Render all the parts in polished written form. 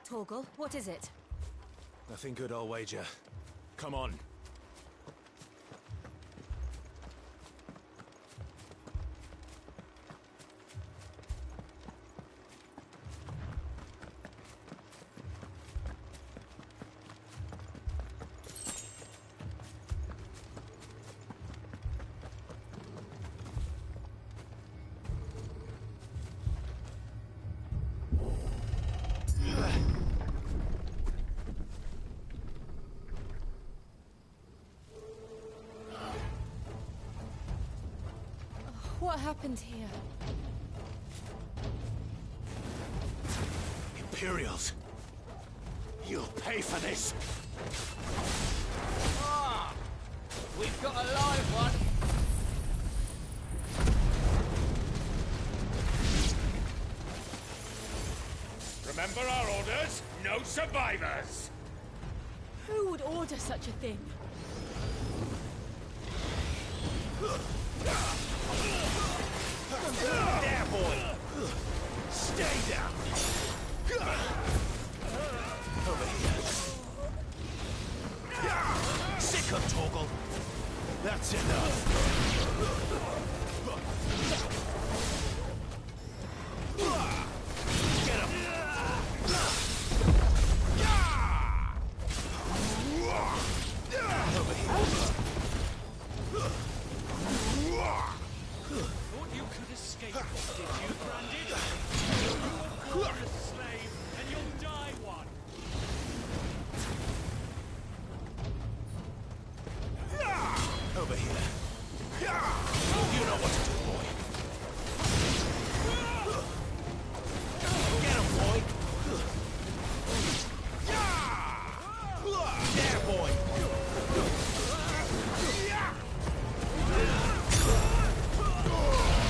Torgal, what is it? Nothing good, I'll wager. Come on. What happened here? Imperials! You'll pay for this! Ah! We've got a live one! Remember our orders? No survivors! Who would order such a thing? There, boy! Stay down! Over here. Sick of Torgal! That's enough! Get him! Over here. Thought you could escape, did you, Brandon? You were born a slave, and you'll die one! Over here. You know what to do, boy. Get him, boy! There, boy!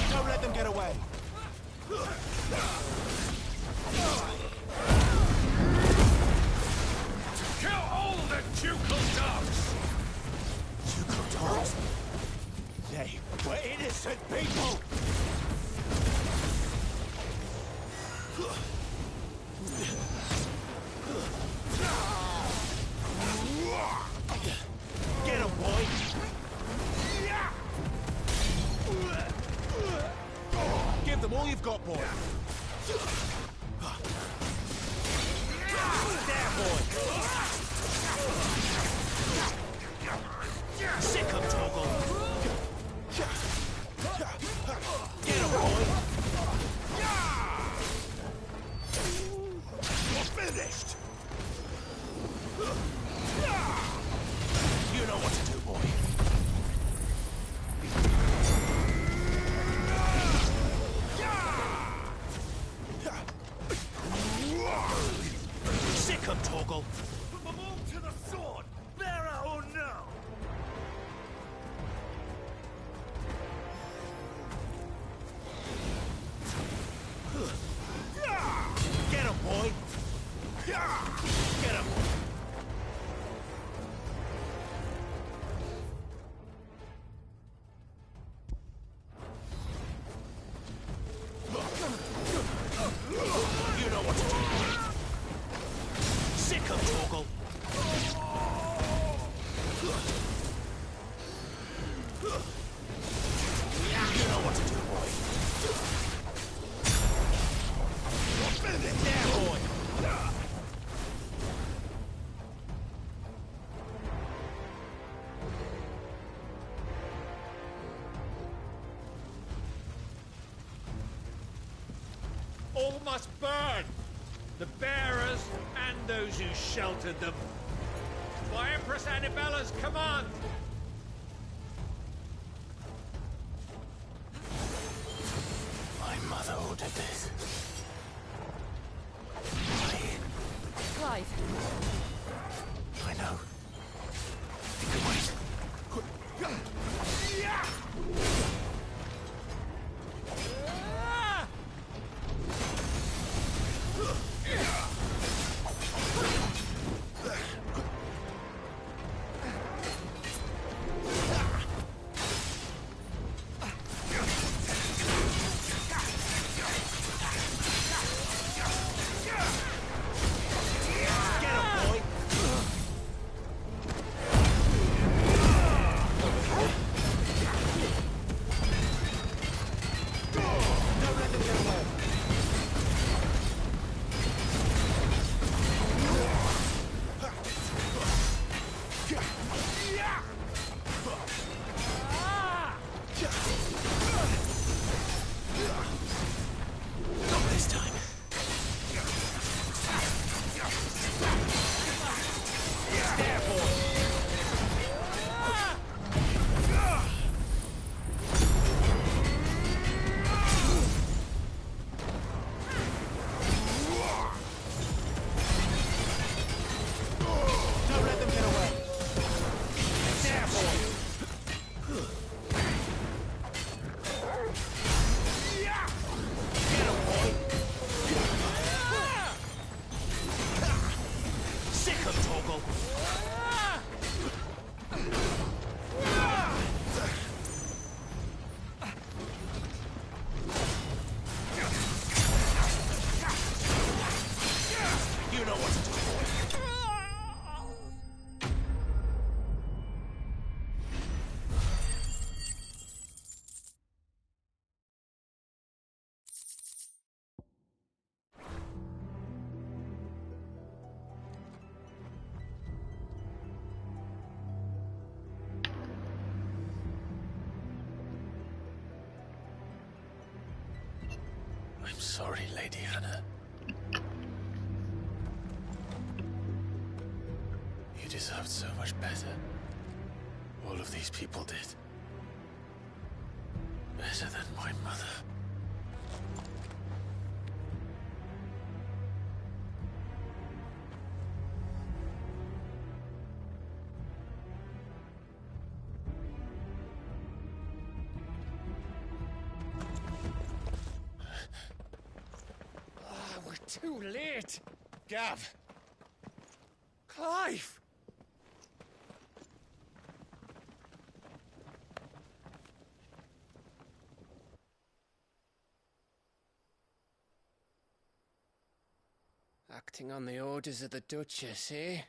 Don't let them get away! Kill all the ducal dogs! Ducal dogs? They were innocent people! Get him, boy! Give them all you've got, boy! There, boy! Sick of Torgal! Get him, boy! You're finished! You know what to do, boy. Sick of Torgal! Put them all to the sword, bearer or no! Get him, boy! Get him! You know what to do. Sick of Torgal! You know what to do, boy. You're finished there, boy! All must burn! The bearers and those who sheltered them. By Empress Annibella's command! My mother ordered this. Clive. I know. You can wait. the toggle. You know what to do. I'm sorry, Lady Hannah. You deserved so much better. All of these people did. Better than my mother. We're too late. Gav. Clive. Acting on the orders of the Duchess, eh?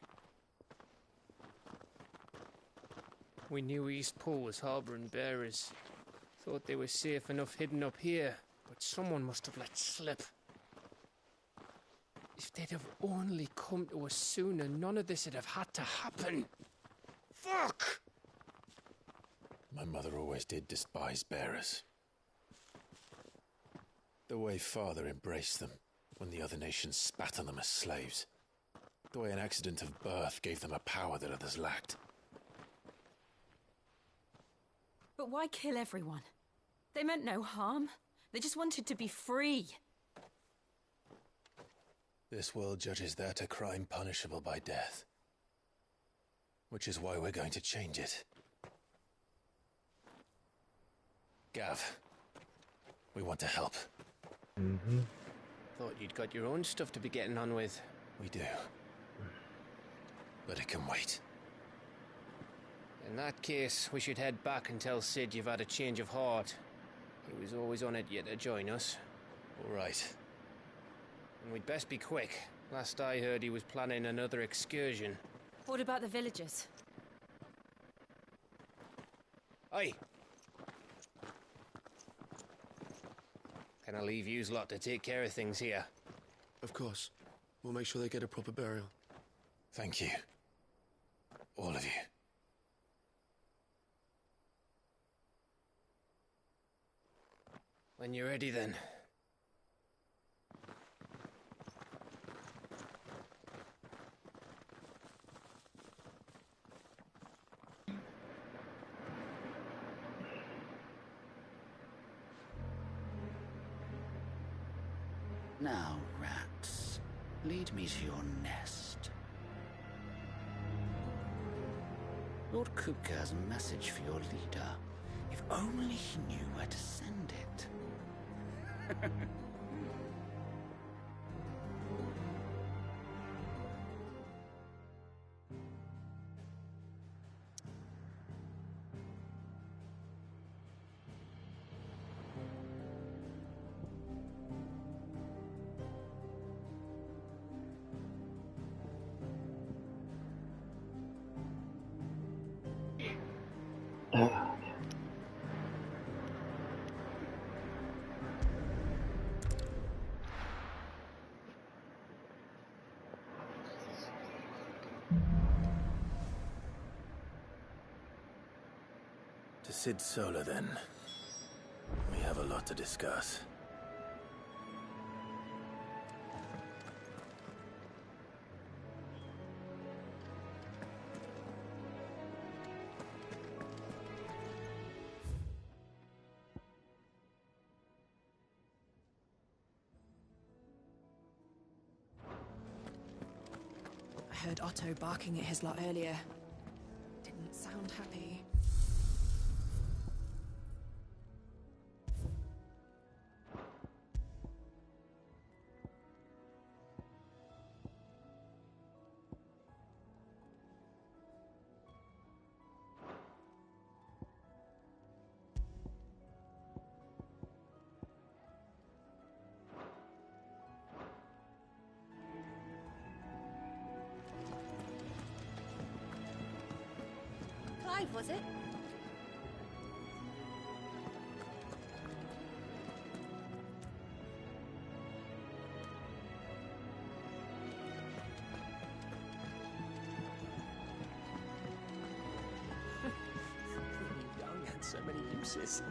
We knew East Pool was harbouring bearers. Thought they were safe enough hidden up here, but someone must have let slip. If they'd have only come to us sooner, none of this would have had to happen. Fuck! My mother always did despise bearers. The way Father embraced them when the other nations spat on them as slaves. The way an accident of birth gave them a power that others lacked. But why kill everyone? They meant no harm. They just wanted to be free. This world judges that a crime punishable by death. Which is why we're going to change it. Gav, we want to help. Thought you'd got your own stuff to be getting on with. We do. But it can wait. In that case, we should head back and tell Sid you've had a change of heart. He was always on it yet to join us. All right. And we'd best be quick. Last I heard, he was planning another excursion. What about the villagers? Oi! Can I leave yous lot to take care of things here? Of course. We'll make sure they get a proper burial. Thank you. All of you. When you're ready, then. Now, rats, lead me to your nest. Lord Kupka has a message for your leader. If only he knew where to send it. To Sid Solar, then. We have a lot to discuss. I heard Otto barking at his lot earlier. Didn't sound happy. PS5, was it? Young and so many uses.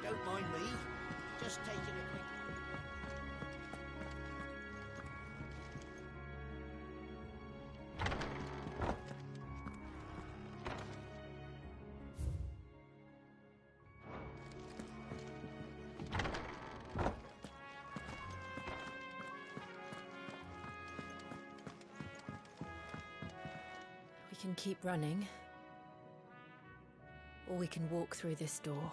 Don't mind me. Just taking a quick... We can keep running. Or we can walk through this door.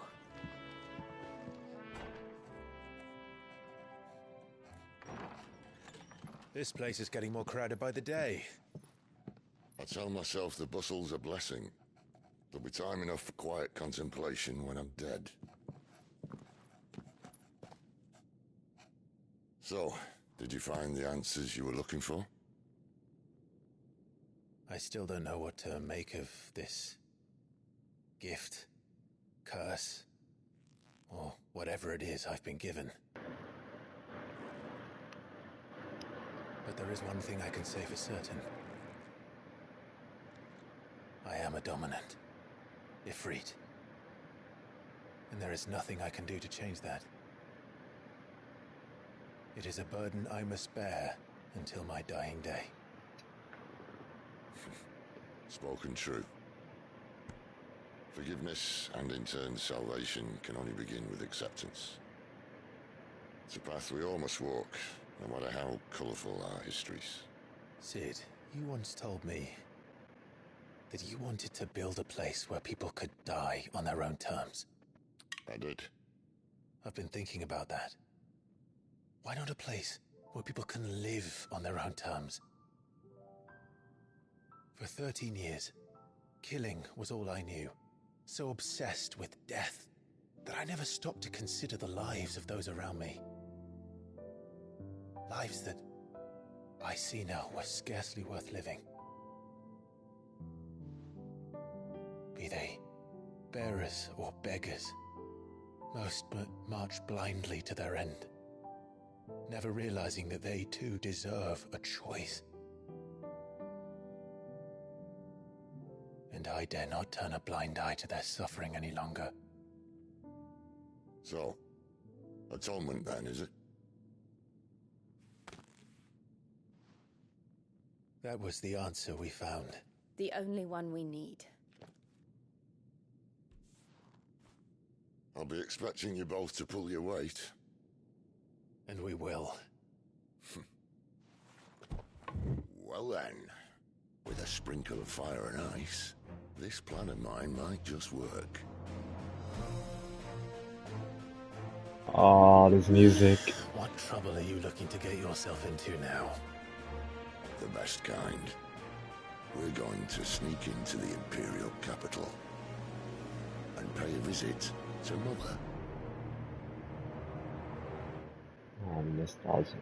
This place is getting more crowded by the day. I tell myself the bustle's a blessing. There'll be time enough for quiet contemplation when I'm dead. So, did you find the answers you were looking for? I still don't know what to make of this gift, curse, or whatever it is I've been given. But there is one thing I can say for certain. I am a dominant, Ifrit. And there is nothing I can do to change that. It is a burden I must bear until my dying day. Spoken true. Forgiveness and in turn salvation can only begin with acceptance. It's a path we all must walk, no matter how colourful our histories. Sid, you once told me that you wanted to build a place where people could die on their own terms. I did. I've been thinking about that. Why not a place where people can live on their own terms? For 13 years, killing was all I knew. So obsessed with death that I never stopped to consider the lives of those around me. Lives that I see now were scarcely worth living. Be they bearers or beggars, most march blindly to their end, never realizing that they too deserve a choice. And I dare not turn a blind eye to their suffering any longer. So, atonement then, is it? That was the answer we found. The only one we need. I'll be expecting you both to pull your weight. And we will. Well then, with a sprinkle of fire and ice, this plan of mine might just work. Oh, this music. What trouble are you looking to get yourself into now? The best kind. We're going to sneak into the Imperial capital and pay a visit to Mother. Oh, nostalgia.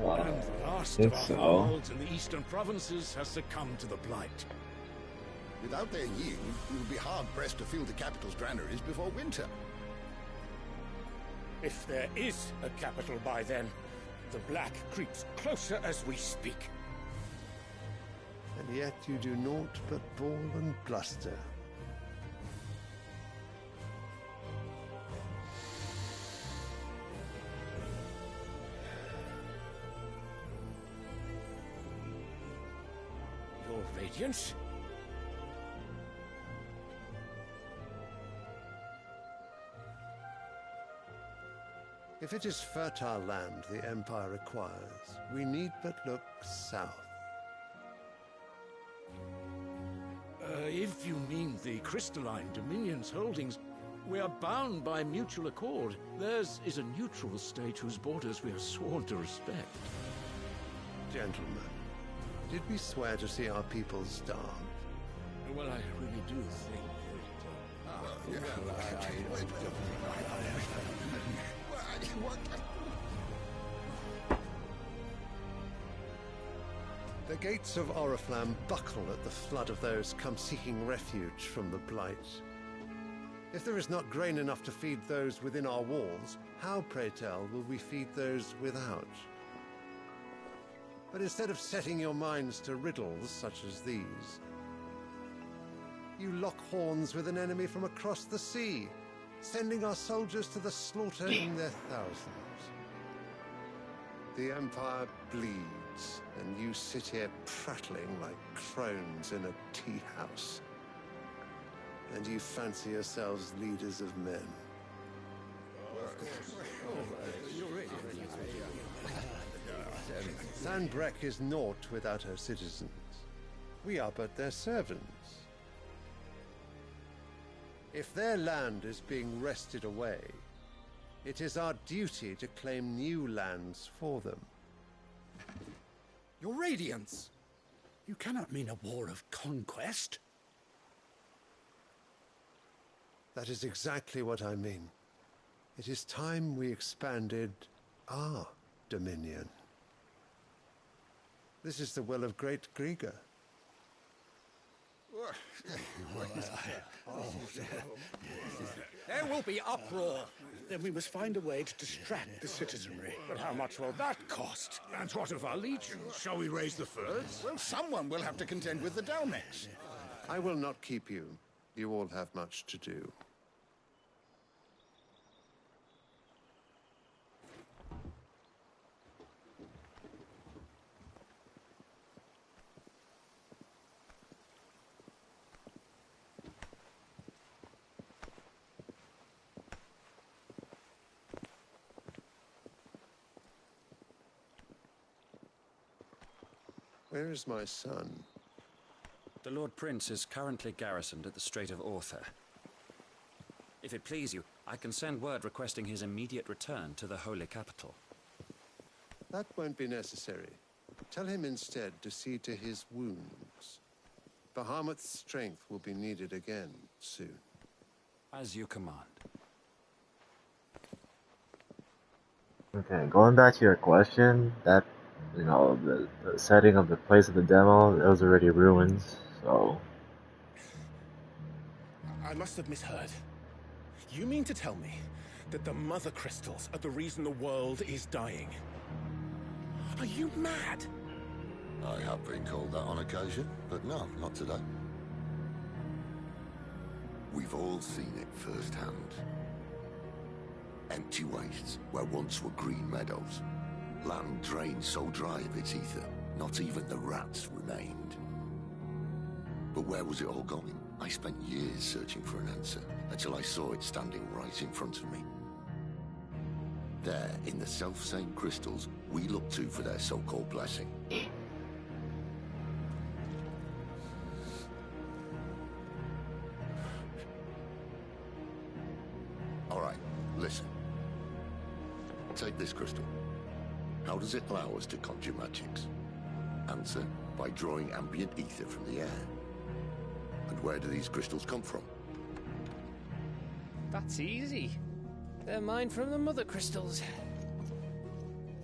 And the last of our strongholds in the eastern provinces has succumbed to the blight. Without their yield, we will be hard-pressed to fill the capital's granaries before winter. If there is a capital by then, the black creeps closer as we speak. And yet you do naught but bawl and bluster. Your Radiance? If it is fertile land the Empire requires, we need but look south. If you mean the crystalline Dominion's holdings, we are bound by mutual accord. Theirs is a neutral state whose borders we are sworn to respect. Gentlemen, did we swear to see our people starve? Well, I really do think The gates of Oriflamme buckle at the flood of those come seeking refuge from the Blight. If there is not grain enough to feed those within our walls, how, pray tell, will we feed those without? But instead of setting your minds to riddles such as these, you lock horns with an enemy from across the sea, sending our soldiers to the slaughter in their thousands. The Empire bleeds, and you sit here prattling like crones in a tea house. And you fancy yourselves leaders of men. Sanbreque is naught without her citizens. We are but their servants. If their land is being wrested away, it is our duty to claim new lands for them. Your Radiance! You cannot mean a war of conquest. That is exactly what I mean. It is time we expanded our dominion. This is the will of great Grieger. There will be uproar. Then we must find a way to distract the citizenry. But how much will that cost? And what of our legions? Shall we raise the furs? Well, someone will have to contend with the Dalnex. I will not keep you. You all have much to do. Where is my son? The Lord Prince is currently garrisoned at the Strait of Arthur. If it please you, I can send word requesting his immediate return to the Holy Capital. That won't be necessary. Tell him instead to see to his wounds. Bahamut's strength will be needed again soon. As you command. Okay, going back to your question, that, you know, the setting of the place of the demo, it was already ruins, so... I must have misheard. You mean to tell me that the Mother Crystals are the reason the world is dying? Are you mad? I have been called that on occasion, but no, not today. We've all seen it firsthand. Empty wastes where once were green meadows. Land drained so dry of its ether, not even the rats remained. But where was it all going? I spent years searching for an answer, until I saw it standing right in front of me. There, in the self-same crystals we look to for their so-called blessing. All right, listen. Take this crystal. How does it allow us to conjure magics? Answer, by drawing ambient ether from the air. And where do these crystals come from? That's easy. They're mine from the Mother Crystals.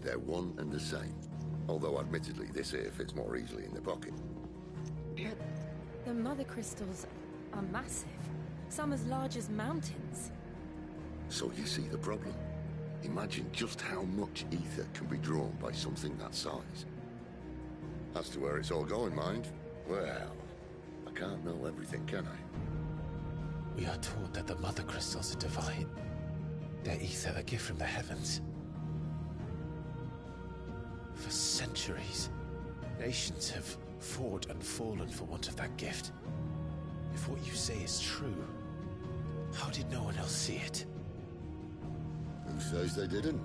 They're one and the same. Although admittedly this here fits more easily in the pocket. But the Mother Crystals are massive. Some as large as mountains. So you see the problem. Imagine just how much ether can be drawn by something that size. As to where it's all going, mind, well, I can't know everything, can I? We are taught that the Mother Crystals are divine. Their ether a gift from the heavens. For centuries, nations have fought and fallen for want of that gift. If what you say is true, how did no one else see it? Who says they didn't?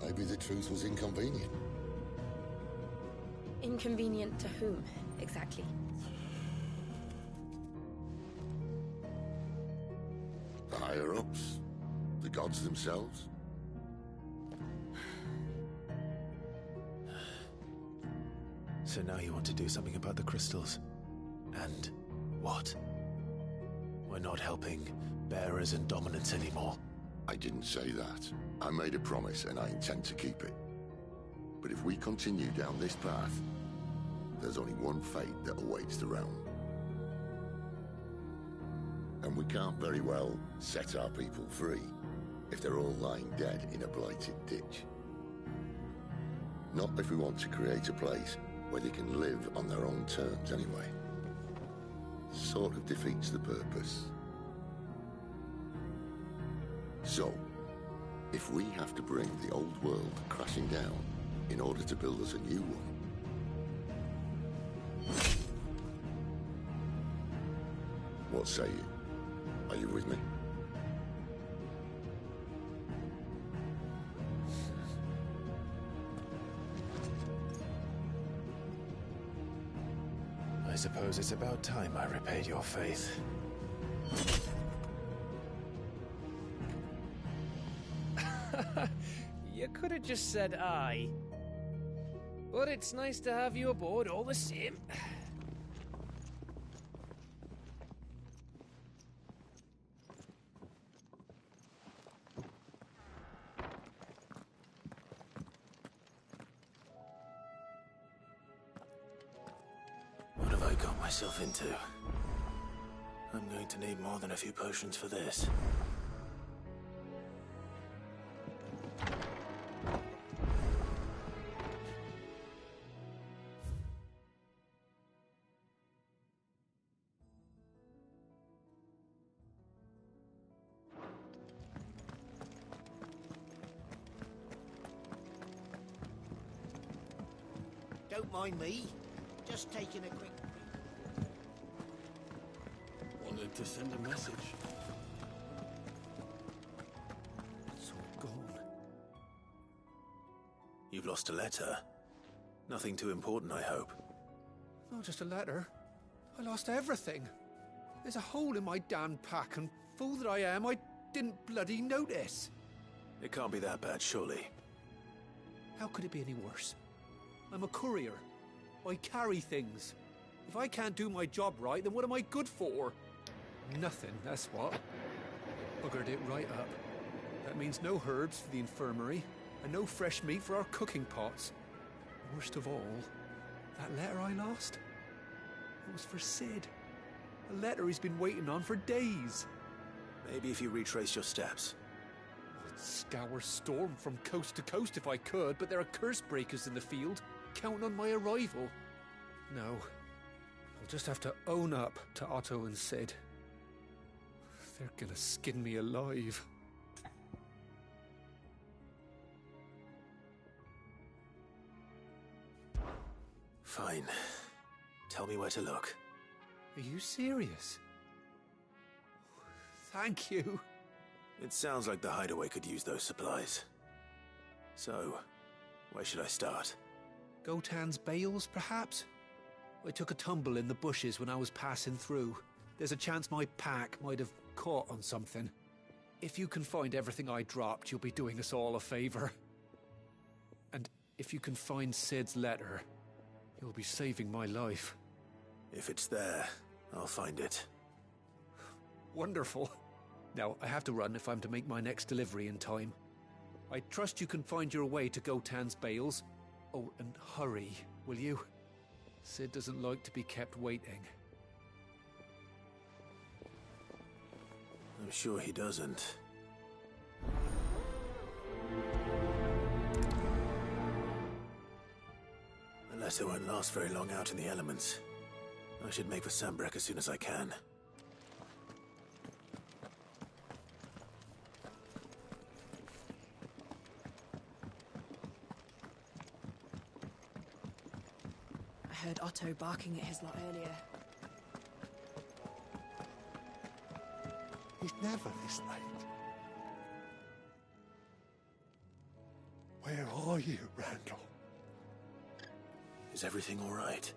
Maybe the truth was inconvenient. Inconvenient to whom, exactly? gods themselves? So now you want to do something about the crystals. And what? We're not helping bearers and dominants anymore. I didn't say that. I made a promise and I intend to keep it. But if we continue down this path, there's only one fate that awaits the realm. And we can't very well set our people free if they're all lying dead in a blighted ditch. Not if we want to create a place where they can live on their own terms anyway. Sort of defeats the purpose. So, if we have to bring the old world crashing down in order to build us a new one, what say you? Are you with me? I suppose it's about time I repaid your faith. You could have just said aye. But it's nice to have you aboard all the same. What have I got myself into? I'm going to need more than a few potions for this. Don't mind me. Just taking a quick... Wanted to send a message. It's all gone. You've lost a letter. Nothing too important, I hope. Not just a letter. I lost everything. There's a hole in my damn pack, and fool that I am, I didn't bloody notice. It can't be that bad, surely. How could it be any worse? I'm a courier. I carry things. If I can't do my job right, then what am I good for? Nothing, that's what. Buggered it right up. That means no herbs for the infirmary, and no fresh meat for our cooking pots. Worst of all, that letter I lost, it was for Sid. A letter he's been waiting on for days. Maybe if you retrace your steps. I'd scour Storm from coast to coast if I could, but there are curse breakers in the field, counting on my arrival. No, I'll just have to own up to Otto and Sid. They're gonna skin me alive. Fine. Tell me where to look. Are you serious? Thank you. It sounds like the hideaway could use those supplies. So, where should I start? Gotan's bales, perhaps? I took a tumble in the bushes when I was passing through. There's a chance my pack might have caught on something. If you can find everything I dropped, you'll be doing us all a favor. And if you can find Sid's letter, you'll be saving my life. If it's there, I'll find it. Wonderful. Now, I have to run if I'm to make my next delivery in time. I trust you can find your way to Gotan's bales. Oh, and hurry, will you? Sid doesn't like to be kept waiting. I'm sure he doesn't. The letter won't last very long out in the elements. I should make for Sambrek as soon as I can. I heard Otto barking at his lot earlier. He's never this late. Where are you, Randall? Is everything all right?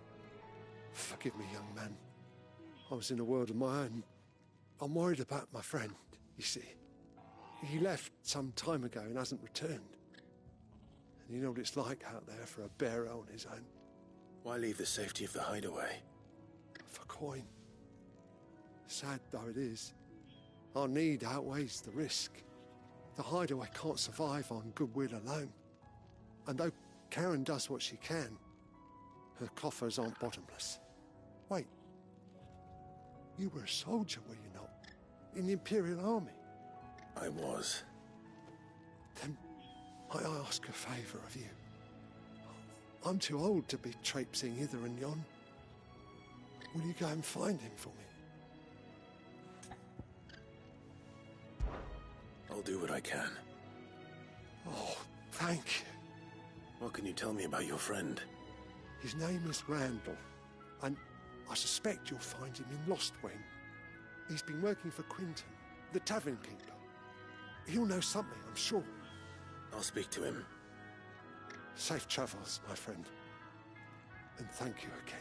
Forgive me, young man. I was in a world of my own. I'm worried about my friend, you see. He left some time ago and hasn't returned. And you know what it's like out there for a bearer on his own. Why leave the safety of the hideaway? For coin. Sad though it is, our need outweighs the risk. The hideaway can't survive on goodwill alone. And though Karen does what she can, her coffers aren't bottomless. Wait. You were a soldier, were you not? In the Imperial Army? I was. Then might I ask a favour of you? I'm too old to be traipsing hither and yon. Will you go and find him for me? I'll do what I can. Oh, thank you. What can you tell me about your friend? His name is Randall, and I suspect you'll find him in Lostwing. He's been working for Quinton, the tavern keeper. He'll know something, I'm sure. I'll speak to him. Safe travels, my friend. And thank you again.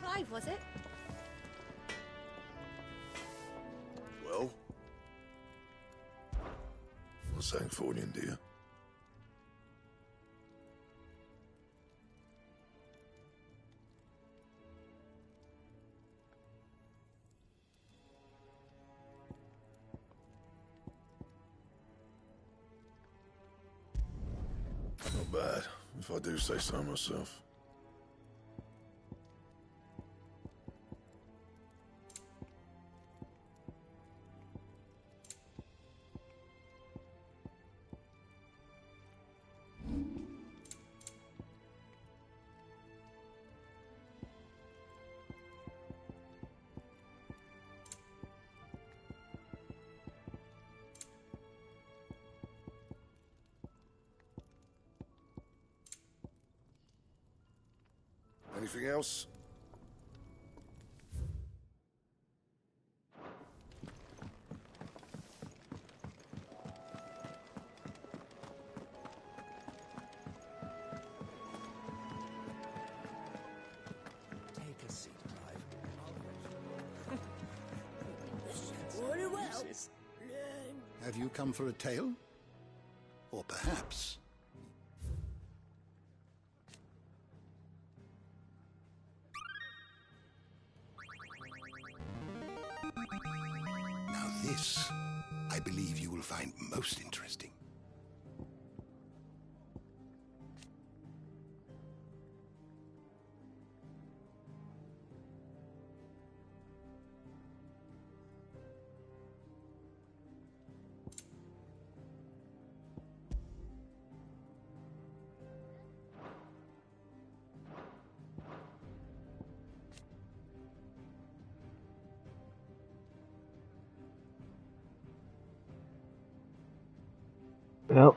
Clive, was it? Well? What's that for you, dear? Not bad, if I do say so myself. Anything else? Take a seat, Clive. Very well. Have you come for a tale? Or perhaps... Now this, I believe you will find most interesting. Yep.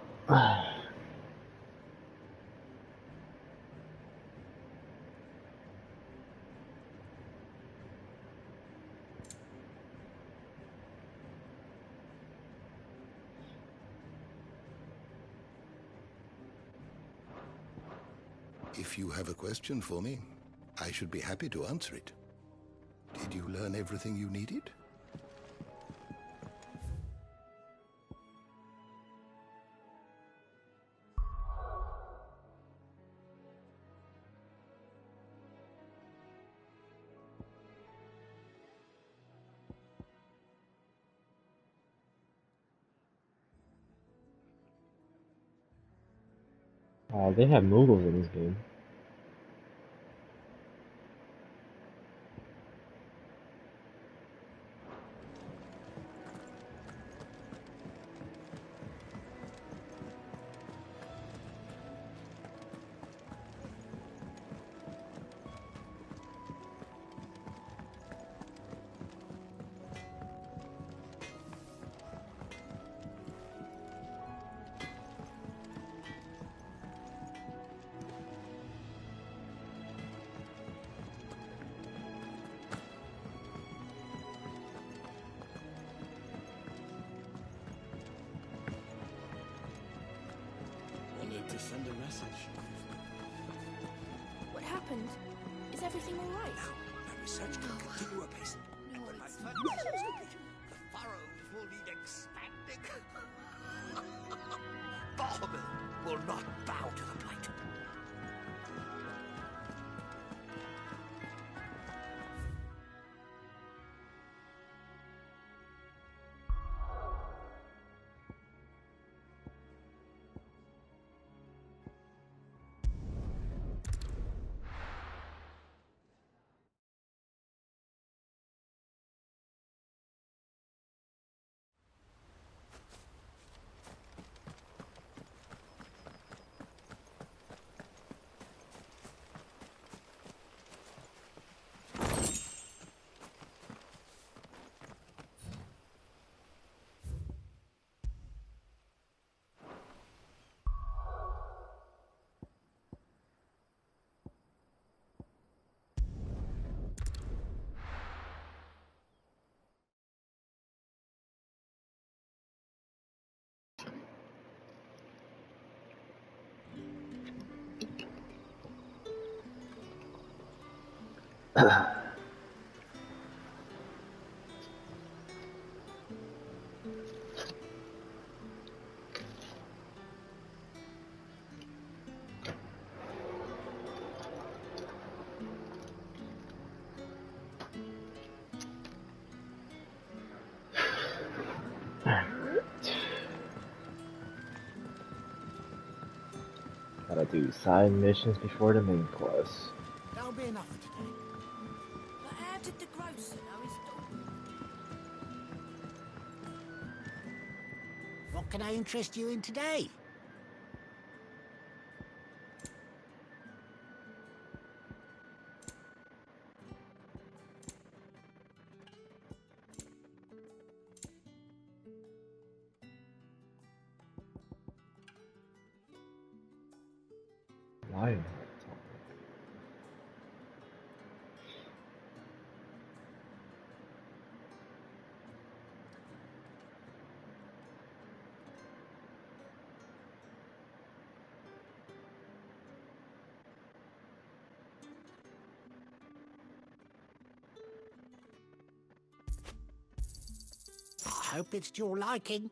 If you have a question for me, I should be happy to answer it. Did you learn everything you needed? They have Mughals in this game. need to send a message. What happened? Is everything all right? The research can continue apace. No, When my it's third not. mission is complete, the furrows will need expanding. Bahamut will not bow to the plight. Gotta do side missions before the main quest. That'll be enough for today. But how did the grocer know his daughter? What can I interest you in today? Why? I hope it's to your liking.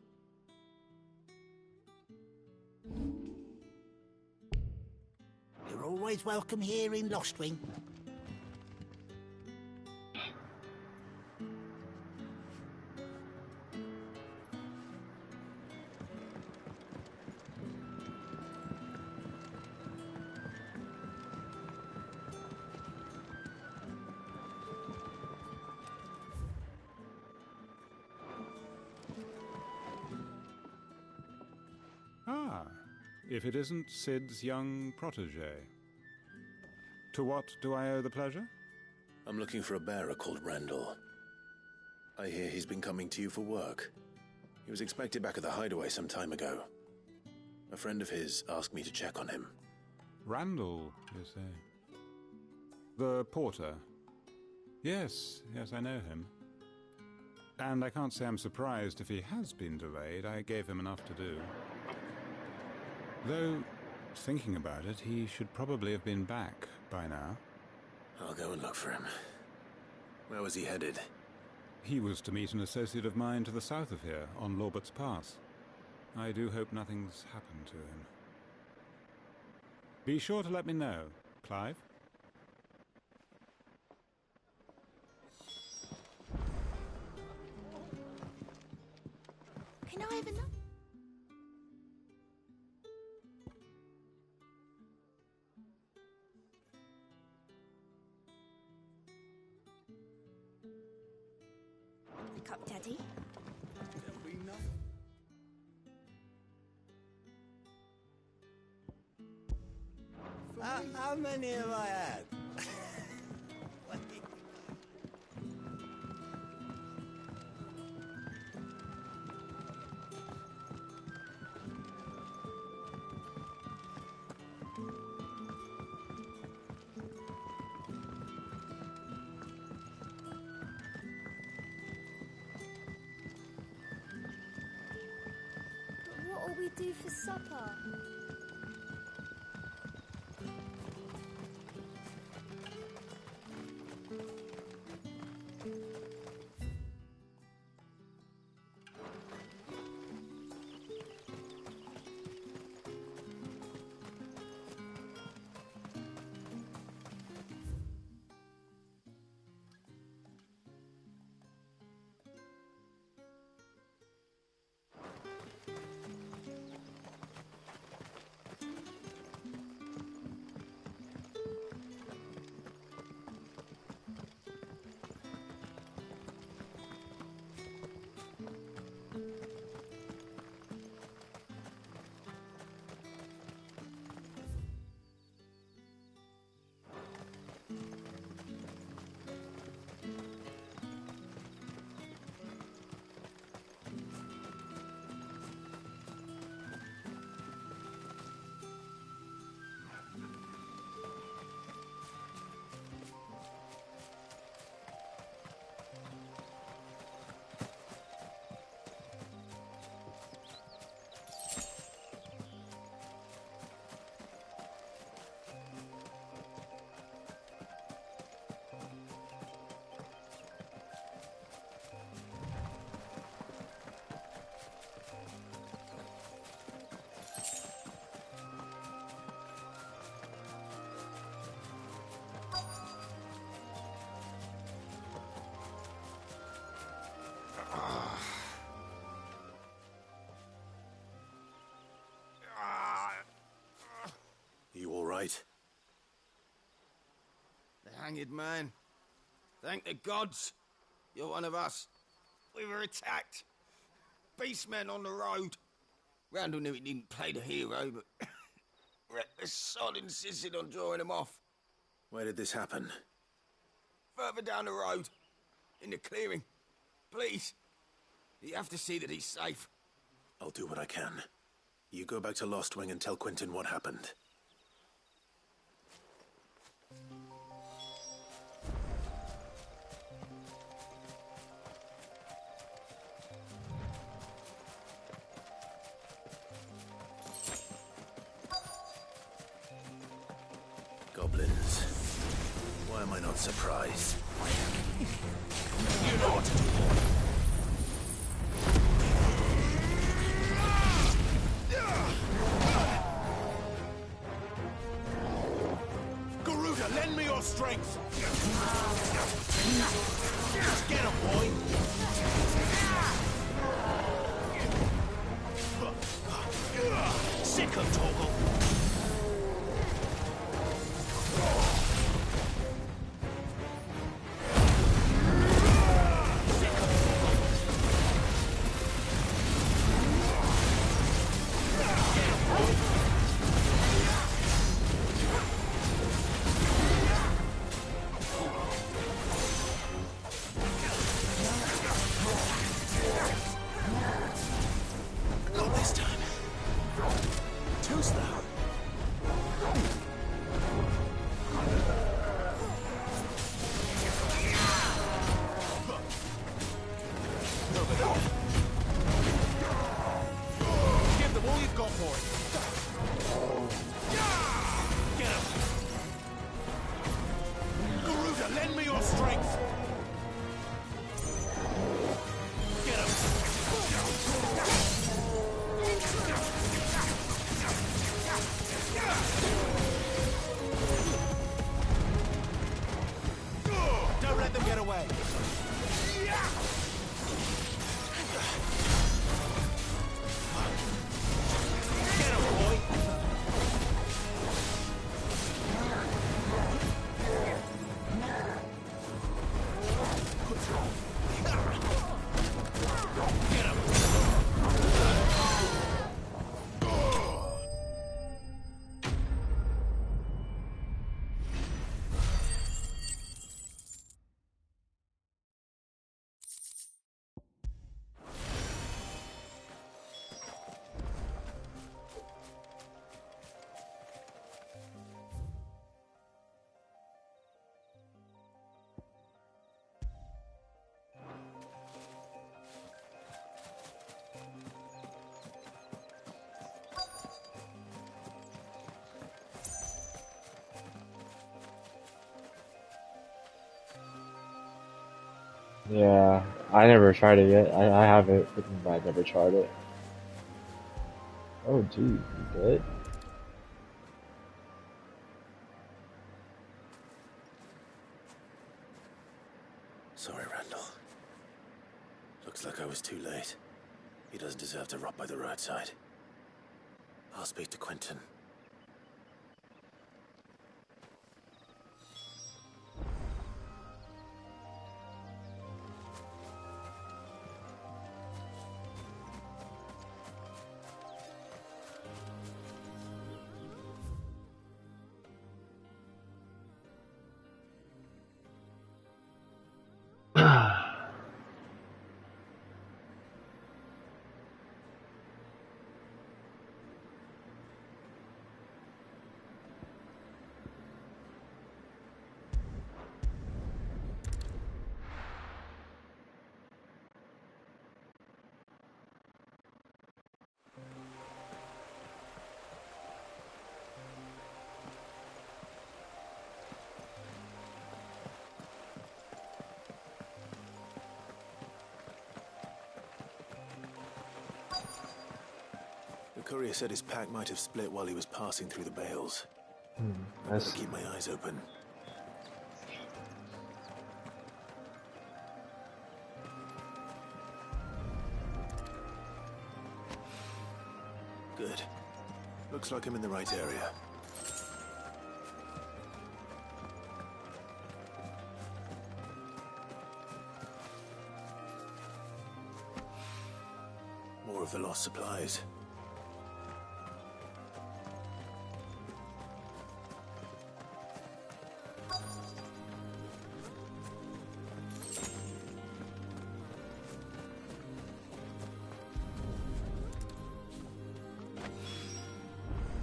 You're always welcome here in Lostwing. Ah, if it isn't Sid's young protege. To what do I owe the pleasure? I'm looking for a bearer called Randall. I hear he's been coming to you for work. He was expected back at the hideaway some time ago. A friend of his asked me to check on him. Randall, you say? The porter? Yes, I know him. And I can't say I'm surprised if he has been delayed. I gave him enough to do. Though, thinking about it, he should probably have been back by now. I'll go and look for him. Where was he headed? He was to meet an associate of mine to the south of here, on Lorbert's Pass. I do hope nothing's happened to him. Be sure to let me know, Clive. Can I have a nut? A cup, Daddy. There'll be none. How many have I had? But what'll we do for supper? hanged man. Thank the gods. You're one of us. We were attacked. Beastmen on the road. Randall knew he didn't play the hero, but the sod insisted on drawing him off. Where did this happen? Further down the road. In the clearing. Please. You have to see that he's safe. I'll do what I can. You go back to Lost Wing and tell Quentin what happened. Goblins. Why am I not surprised? You know what to do. Garuda, lend me your strength! Get him, boy! Sick of Torgal! Yeah, I never tried it yet. I have it, but I never tried it. Oh, gee, you good? Sorry, Randall. Looks like I was too late. He doesn't deserve to rot by the roadside. I'll speak to Quentin. The courier said his pack might have split while he was passing through the bales. I better keep my eyes open. Good. Looks like I'm in the right area. More of the lost supplies.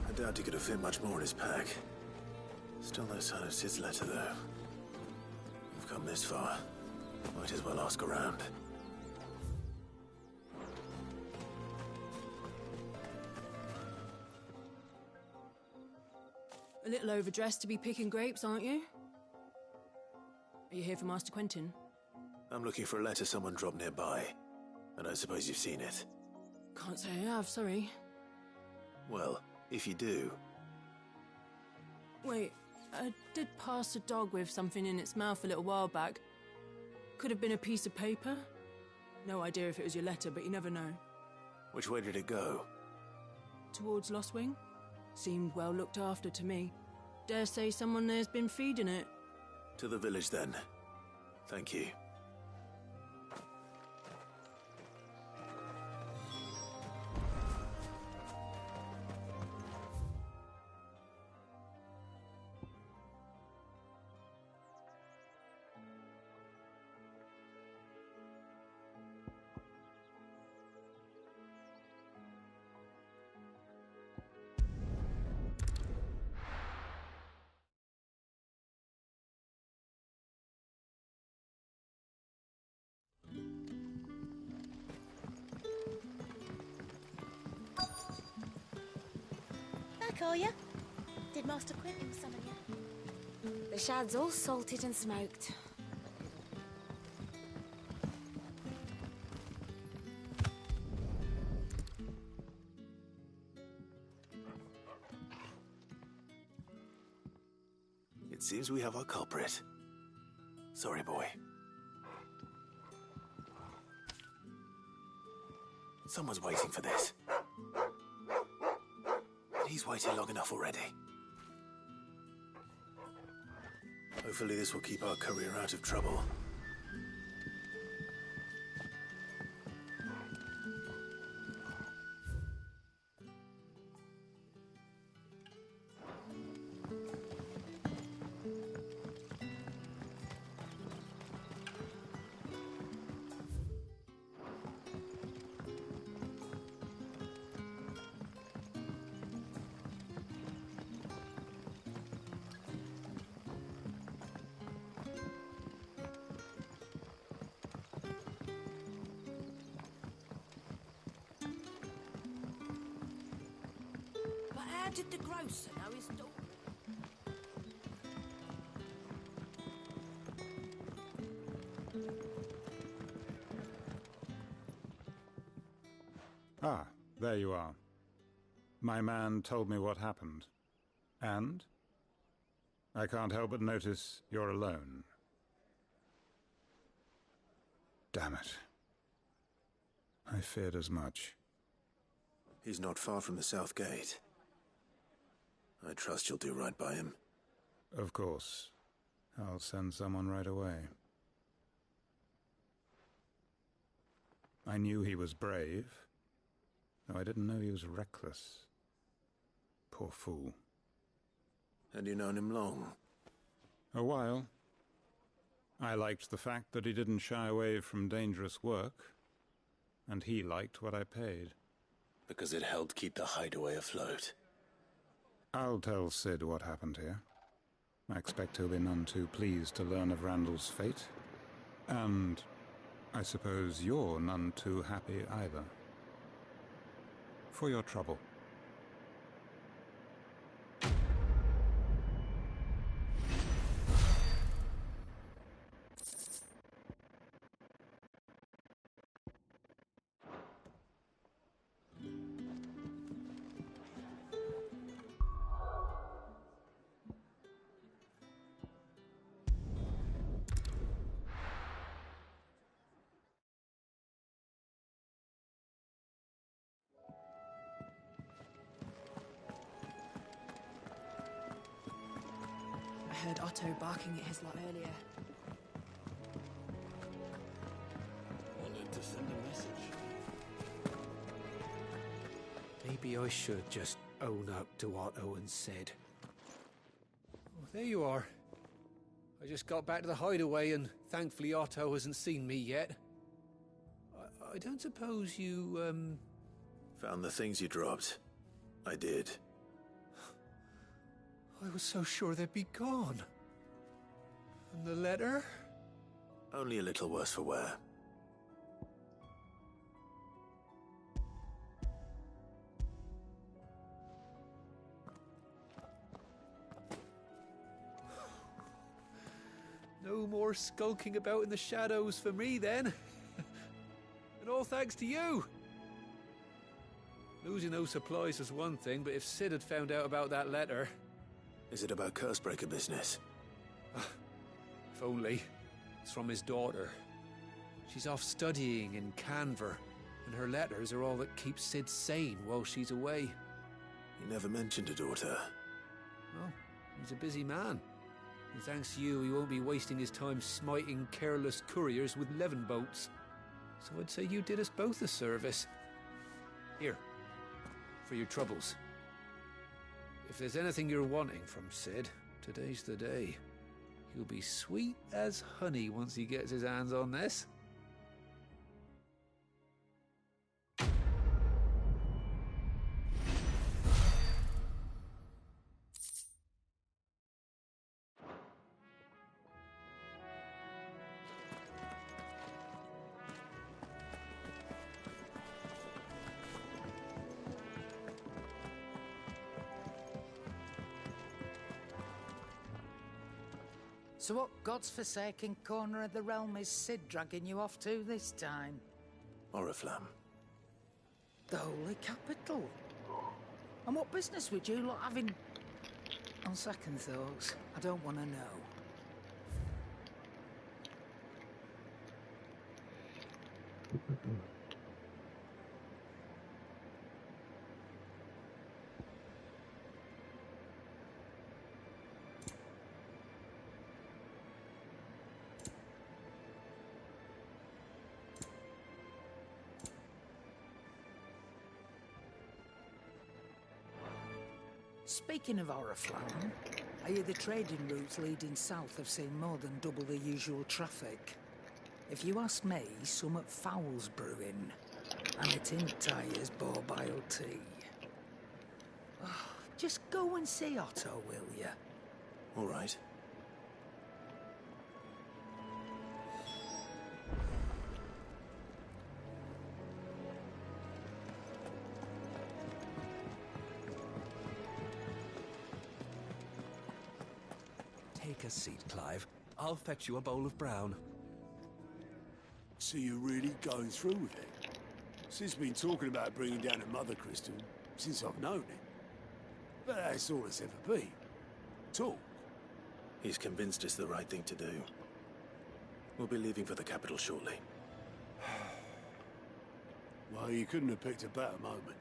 I doubt he could have fit much more in his pack. Still no sign of Sid's letter, though. We've come this far. Might as well ask around. A little overdressed to be picking grapes, aren't you? Are you here for Master Quentin? I'm looking for a letter someone dropped nearby. And I suppose you've seen it. Can't say I have, sorry. Well, if you do... Wait, I did pass a dog with something in its mouth a little while back. Could have been a piece of paper. No idea if it was your letter, but you never know. Which way did it go? Towards Lost Wing? Seemed well looked after to me. Dare say someone there's been feeding it. To the village, then. Thank you. Back, are you? Did Master Quentin summon you? The shad's all salted and smoked. It seems we have our culprit. Sorry, boy. Someone's waiting for this. He's waited long enough already. Hopefully this will keep our courier out of trouble. But how did the grocer know his daughter? Ah, there you are. My man told me what happened. And? I can't help but notice you're alone. Damn it. I feared as much. He's not far from the south gate. I trust you'll do right by him. Of course. I'll send someone right away. I knew he was brave, though I didn't know he was reckless. Poor fool. Had you known him long? A while. I liked the fact that he didn't shy away from dangerous work, and he liked what I paid. Because it helped keep the hideaway afloat. I'll tell Sid what happened here. I expect he'll be none too pleased to learn of Randall's fate. And I suppose you're none too happy either. For your trouble. I heard Otto barking at his lot earlier. Wanted to send a message. Maybe I should just own up to what Owen said. Oh, there you are. I just got back to the hideaway and thankfully Otto hasn't seen me yet. I don't suppose you, Found the things you dropped. I did. I was so sure they'd be gone. And the letter? Only a little worse for wear. No more skulking about in the shadows for me, then. And all thanks to you. Losing those supplies was one thing, but if Sid had found out about that letter... Is it about Cursebreaker business? If only. It's from his daughter. She's off studying in Canver, and her letters are all that keeps Sid sane while she's away. He never mentioned a daughter. Well, he's a busy man. And thanks to you, he won't be wasting his time smiting careless couriers with levin boats. So I'd say you did us both a service. Here, for your troubles. If there's anything you're wanting from Sid, today's the day. He'll be sweet as honey once he gets his hands on this. So what God's forsaken corner of the realm is Sid dragging you off to this time? Oriflamme. The Holy Capital. And what business would you lot having... On second thoughts, I don't want to know. Speaking of Oriflamme, I hear the trading routes leading south have seen more than double the usual traffic. If you ask me, somewhat foul's brewing, and it ain't tires borbile tea. Oh, just go and see Otto, will ya? All right. Take a seat, Clive. I'll fetch you a bowl of brown. So you're really going through with it? Sid's been talking about bringing down a mother crystal since I've known it. But that's all it's ever been. Talk. He's convinced it's the right thing to do. We'll be leaving for the capital shortly. Well, you couldn't have picked a better moment.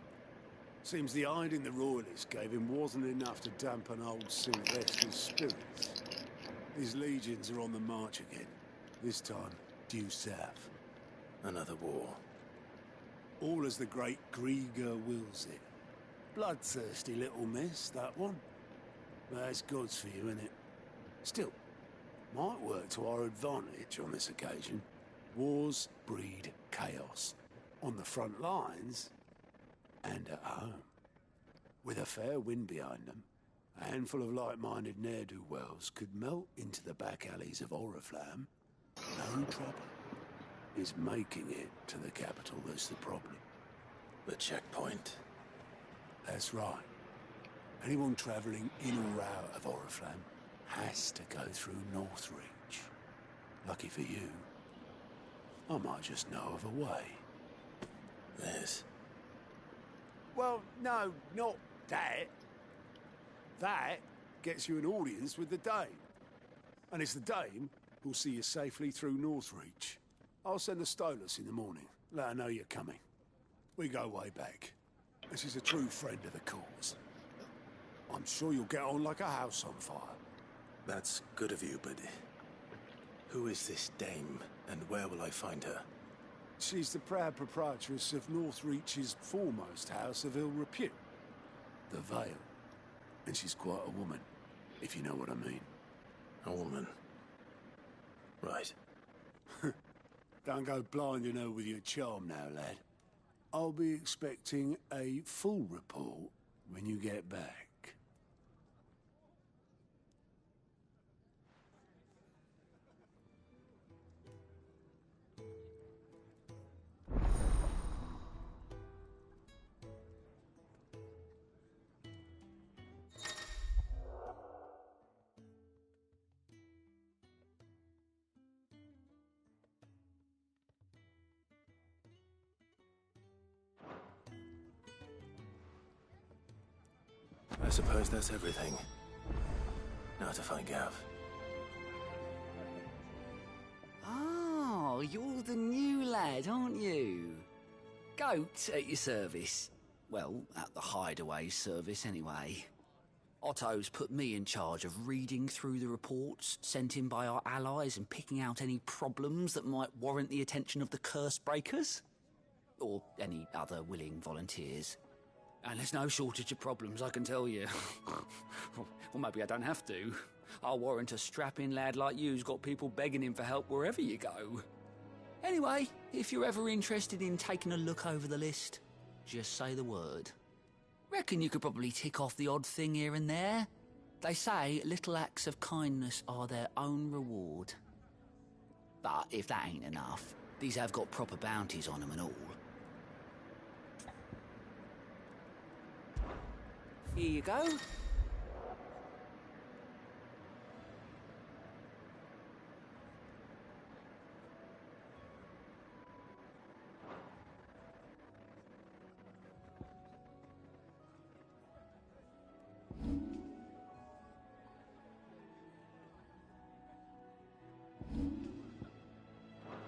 Seems the hiding the royalists gave him wasn't enough to dampen old Sylvester's spirits. His legions are on the march again. This time, due south. Another war. All as the great Grieger wills it. Bloodthirsty little miss, that one. But that's God's for you, innit? Still, might work to our advantage on this occasion. Wars breed chaos. On the front lines, and at home. With a fair wind behind them, a handful of like-minded ne'er-do-wells could melt into the back alleys of Oriflamme. No trouble. It's making it to the capital that's the problem. The checkpoint? That's right. Anyone travelling in or out of Oriflamme has to go through Northreach. Lucky for you, I might just know of a way. There's... Well, no, not that. That gets you an audience with the Dame. And it's the Dame who'll see you safely through Northreach. I'll send the Stolas in the morning. Let her know you're coming. We go way back. This is a true friend of the cause. I'm sure you'll get on like a house on fire. That's good of you, but... who is this Dame, and where will I find her? She's the proud proprietress of Northreach's foremost house of ill repute, the Vale. And she's quite a woman, if you know what I mean. A woman. Right. Don't go blinding her with your charm now, lad. I'll be expecting a full report when you get back. I suppose that's everything. Now to find Gav. Oh, you're the new lad, aren't you? Goat at your service. Well, at the hideaway service anyway. Otto's put me in charge of reading through the reports sent in by our allies and picking out any problems that might warrant the attention of the curse breakers. Or any other willing volunteers. And there's no shortage of problems, I can tell you. Or maybe I don't have to. I'll warrant a strapping lad like you's got people begging him for help wherever you go. Anyway, if you're ever interested in taking a look over the list, just say the word. Reckon you could probably tick off the odd thing here and there. They say little acts of kindness are their own reward. But if that ain't enough, these have got proper bounties on them and all. Here you go.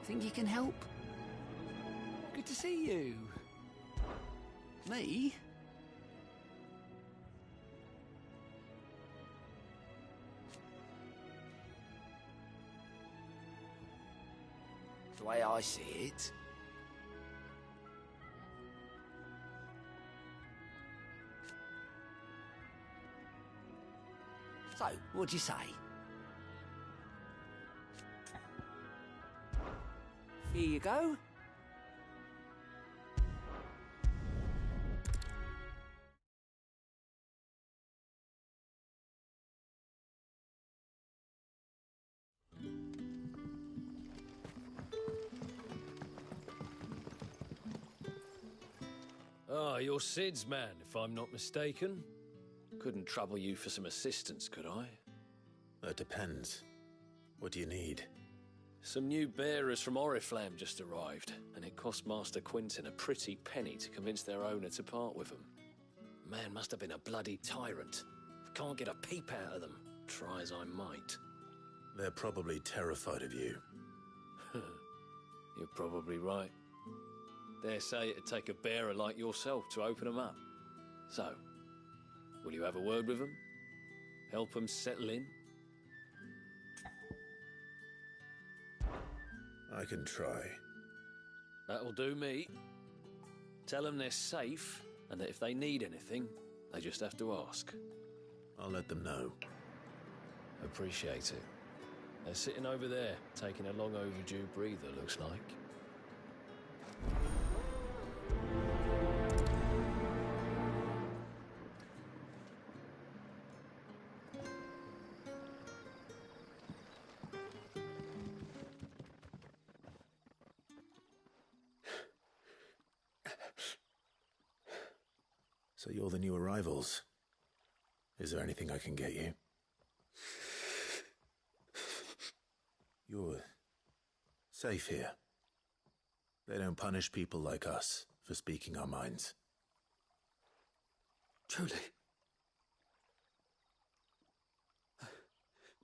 Think you can help? Good to see you. Me? The way I see it, so, what'd you say? Here you go. Ah, you're Sid's man, if I'm not mistaken. Couldn't trouble you for some assistance, could I? That depends. What do you need? Some new bearers from Oriflamme just arrived, and it cost Master Quinton a pretty penny to convince their owner to part with them. Man must have been a bloody tyrant. Can't get a peep out of them, try as I might. They're probably terrified of you. You're probably right. Dare say it'd take a bearer like yourself to open them up. So, will you have a word with them? Help them settle in? I can try. That'll do me. Tell them they're safe, and that if they need anything, they just have to ask. I'll let them know. Appreciate it. They're sitting over there, taking a long overdue breather, looks like. So you're the new arrivals. Is there anything I can get you? You're safe here. They don't punish people like us for speaking our minds. Truly.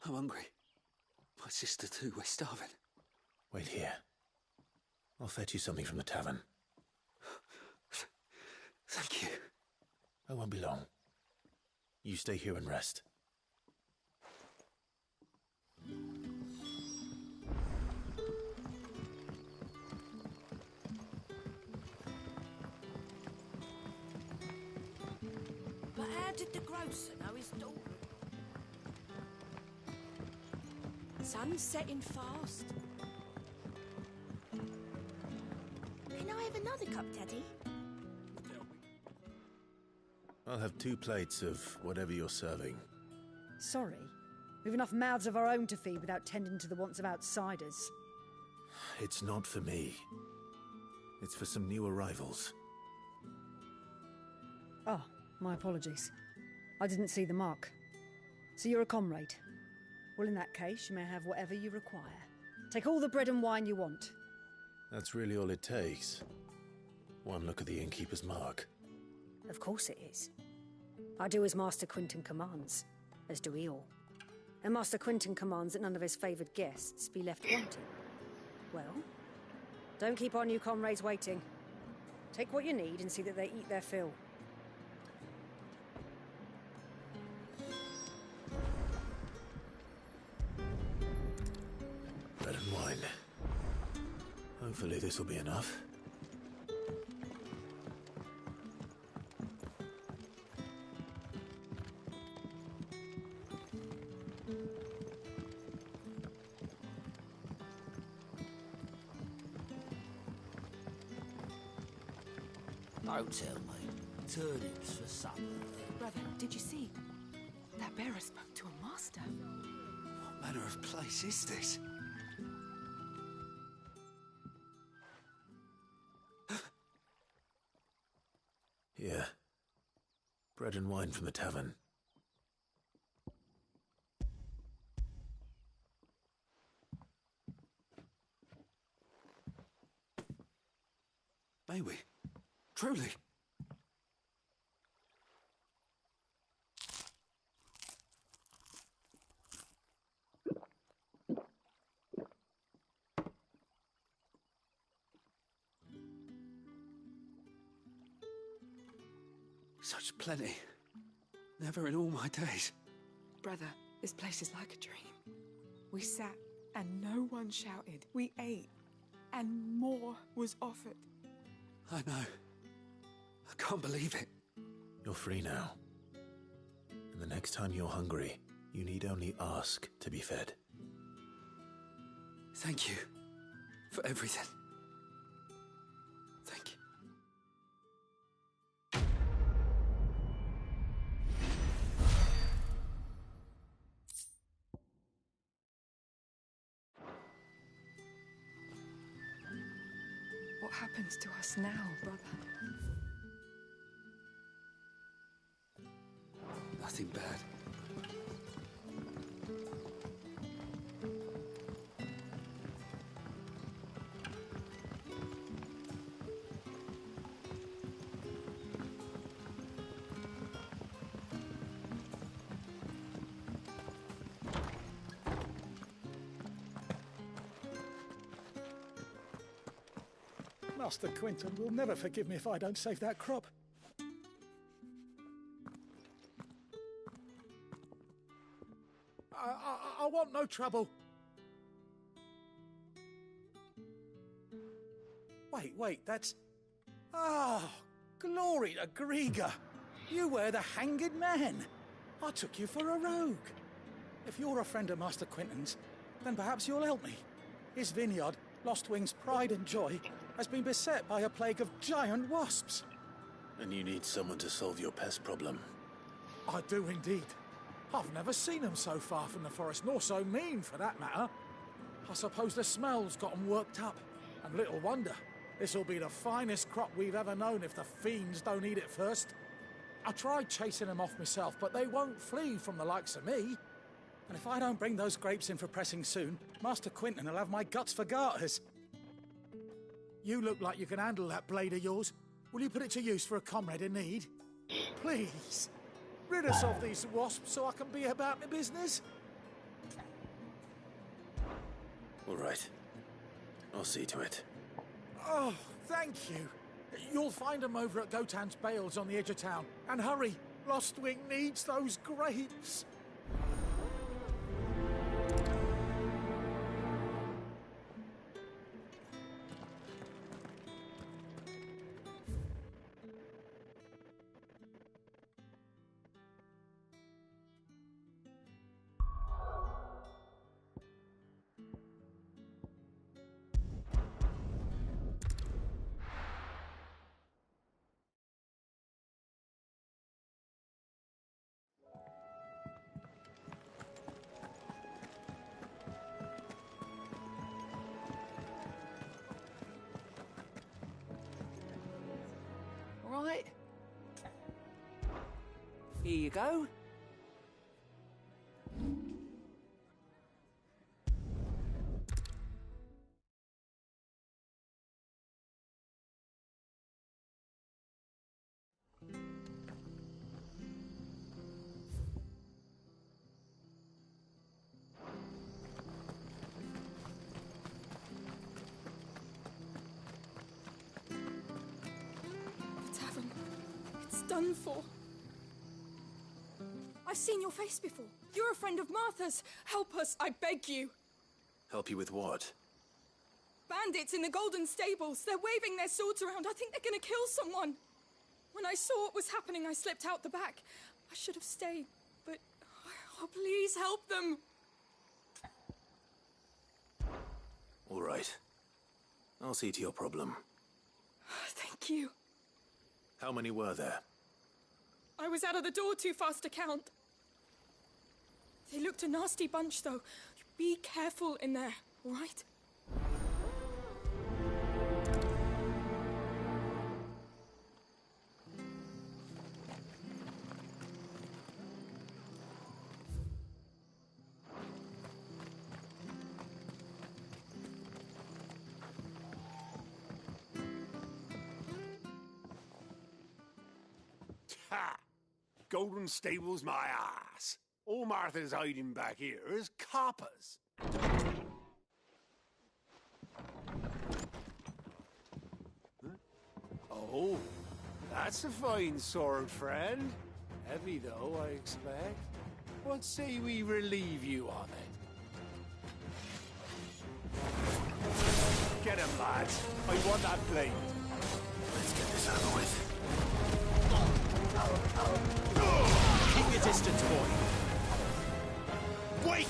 I'm hungry. My sister too, we're starving. Wait here. I'll fetch you something from the tavern. Thank you. I won't be long. You stay here and rest. did the grocer know his daughter? Sun's setting fast. Can I have another cup, Teddy? I'll have 2 plates of whatever you're serving. Sorry. We've enough mouths of our own to feed without tending to the wants of outsiders. It's not for me. It's for some new arrivals. Oh, my apologies. I didn't see the mark. So you're a comrade. Well, in that case, you may have whatever you require. Take all the bread and wine you want. That's really all it takes. One look at the innkeeper's mark. Of course it is. I do as Master Quinton commands, as do we all. And Master Quinton commands that none of his favoured guests be left wanting. Well, don't keep our new comrades waiting. Take what you need and see that they eat their fill. Bread and wine. Hopefully this will be enough. Don't tell me. Turnips for supper. Brother, did you see? That bearer spoke to a master. What manner of place is this? Here. Bread and wine from the tavern. May we? Truly? Such plenty. Never in all my days. Brother, this place is like a dream. We sat and no one shouted. We ate and more was offered. I know. I can't believe it. You're free now. And the next time you're hungry, you need only ask to be fed. Thank you for everything. Thank you. What happens to us now, brother? Nothing bad. Master Quinton will never forgive me if I don't save that crop. I want no trouble. Wait, that's... Ah, glory to Grieger. You were the hanged man. I took you for a rogue. If you're a friend of Master Quinton's, then perhaps you'll help me. His vineyard, Lostwing's pride and joy, has been beset by a plague of giant wasps. And you need someone to solve your pest problem. I do indeed. I've never seen them so far from the forest, nor so mean, for that matter. I suppose the smell's got them worked up. And little wonder. This'll be the finest crop we've ever known if the fiends don't eat it first. I tried chasing them off myself, but they won't flee from the likes of me. And if I don't bring those grapes in for pressing soon, Master Quinton will have my guts for garters. You look like you can handle that blade of yours. Will you put it to use for a comrade in need? Please. Rid us of these wasps so I can be about my business. All right. I'll see to it. Oh, thank you. You'll find them over at Gotan's Bales on the edge of town. And hurry, Lostwing needs those grapes. Here you go. The tavern. It's done for. I've seen your face before. You're a friend of Martha's. Help us, I beg you. Help you with what? Bandits in the Golden Stables. They're waving their swords around. I think they're gonna kill someone. When I saw what was happening, I slipped out the back. I should have stayed, but... Oh, please help them. All right. I'll see to your problem. Thank you. How many were there? I was out of the door too fast to count. They looked a nasty bunch, though. Be careful in there, all right? Ha! Golden Stables my ass. All Martha's hiding back here is coppers. Huh? Oh, that's a fine sword, friend. Heavy, though, I expect. What say we relieve you on it? Get him, lads. I want that blade. Let's get this over with. Keep your distance, boy. Wake!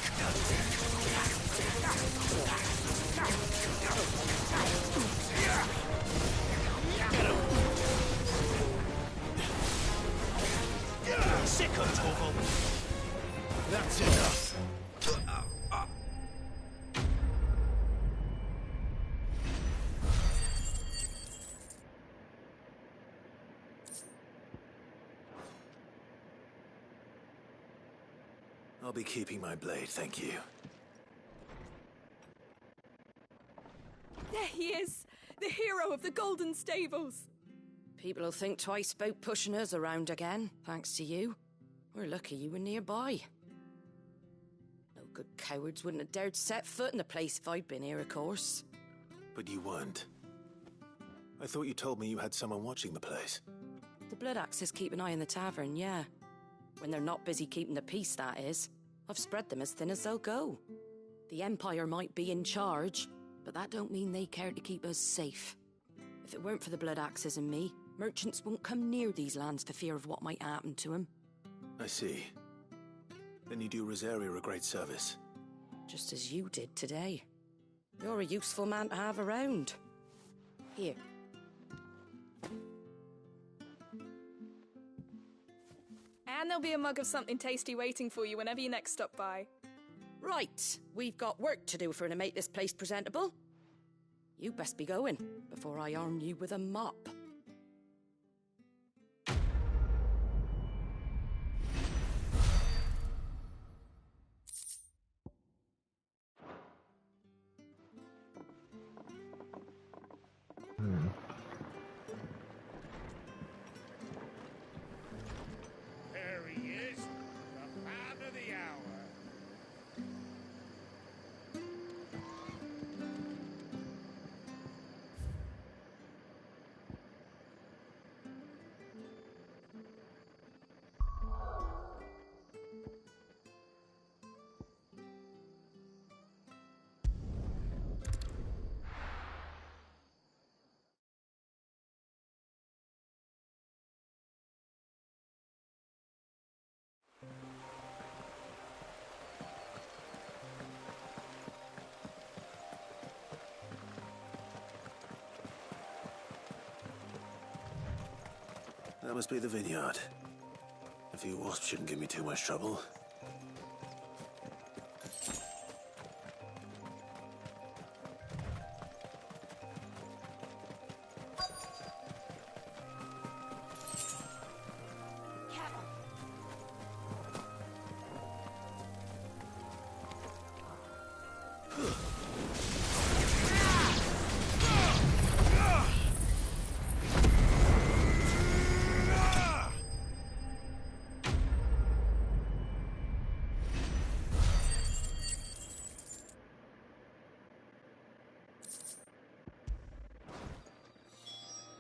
Sick of Torval. That's enough. I'll be keeping my blade, thank you. There he is, the hero of the Golden Stables. People will think twice about pushing us around again, thanks to you. We're lucky you were nearby. No good cowards wouldn't have dared set foot in the place if I'd been here, of course. But you weren't. I thought you told me you had someone watching the place. The Blood Axes keep an eye on the tavern, yeah. When they're not busy keeping the peace, that is. I've spread them as thin as they'll go. The Empire might be in charge, but that don't mean they care to keep us safe. If it weren't for the Blood Axes and me, merchants won't come near these lands for fear of what might happen to them. I see. Then you do Rosaria a great service. Just as you did today. You're a useful man to have around. Here. And there'll be a mug of something tasty waiting for you whenever you next stop by. Right, we've got work to do for to make this place presentable. You best be going, before I arm you with a mop. There he is, the man of the hour. That must be the vineyard. A few wasps shouldn't give me too much trouble.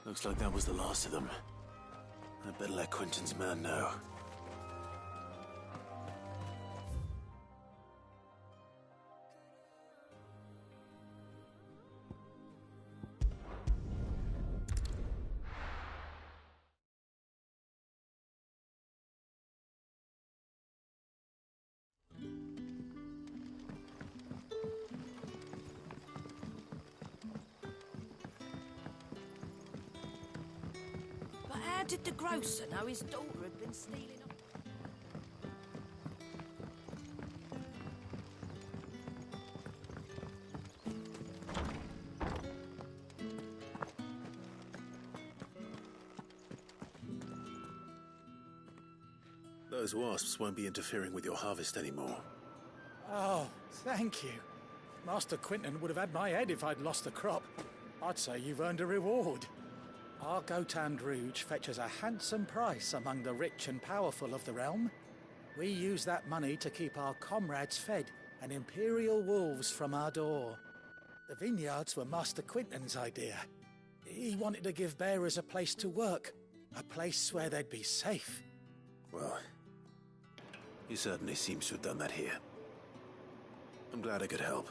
Looks like that was the last of them. I better let Quentin's man know. But how did the grocer know his daughter had been stealing up? Those wasps won't be interfering with your harvest anymore. Oh, thank you. Master Quinton would have had my head if I'd lost the crop. I'd say you've earned a reward. Our Gotand Rouge fetches a handsome price among the rich and powerful of the realm. We use that money to keep our comrades fed and imperial wolves from our door. The vineyards were Master Quinton's idea. He wanted to give bearers a place to work, a place where they'd be safe. Well, he certainly seems to have done that here. I'm glad I could help.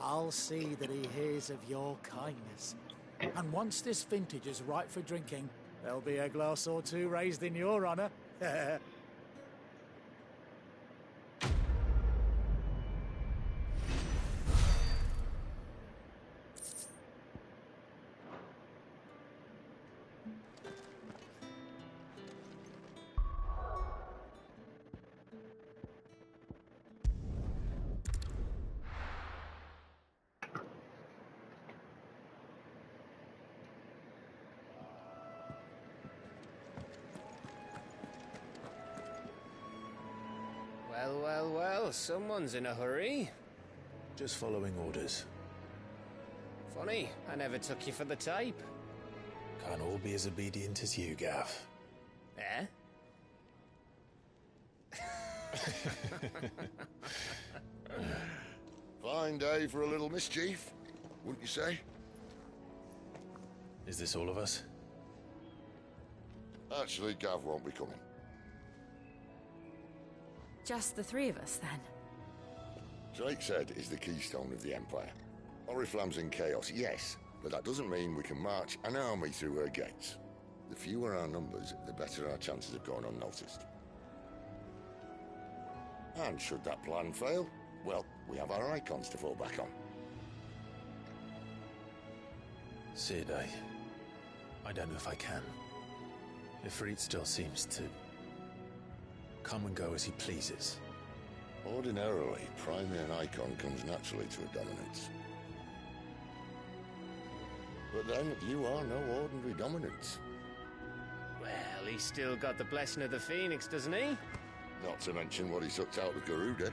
I'll see that he hears of your kindness. And once this vintage is right for drinking, there'll be a glass or two raised in your honor. Well, well, well, someone's in a hurry. Just following orders. Funny, I never took you for the type. Can't all be as obedient as you, Gav. Eh? Fine day for a little mischief, wouldn't you say? Is this all of us? Actually, Gav won't be coming. Just the three of us, then? Drake's Head is the keystone of the Empire. Oriflamme's in chaos, yes, but that doesn't mean we can march an army through her gates. The fewer our numbers, the better our chances of going unnoticed. And should that plan fail, well, we have our icons to fall back on. Sid, I don't know if I can. Ifrit still seems to come and go as he pleases. Ordinarily, priming an icon comes naturally to a dominance. But then, you are no ordinary dominance. Well, he's still got the blessing of the Phoenix, doesn't he? Not to mention what he sucked out of Garuda.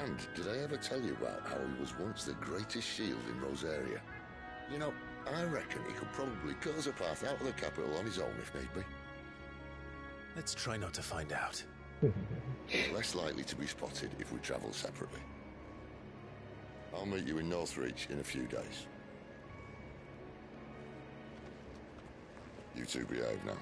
And did I ever tell you about how he was once the greatest shield in Rosaria? You know, I reckon he could probably cut us a path out of the capital on his own if need be. Let's try not to find out. He's less likely to be spotted if we travel separately. I'll meet you in Northreach in a few days. You two behave now.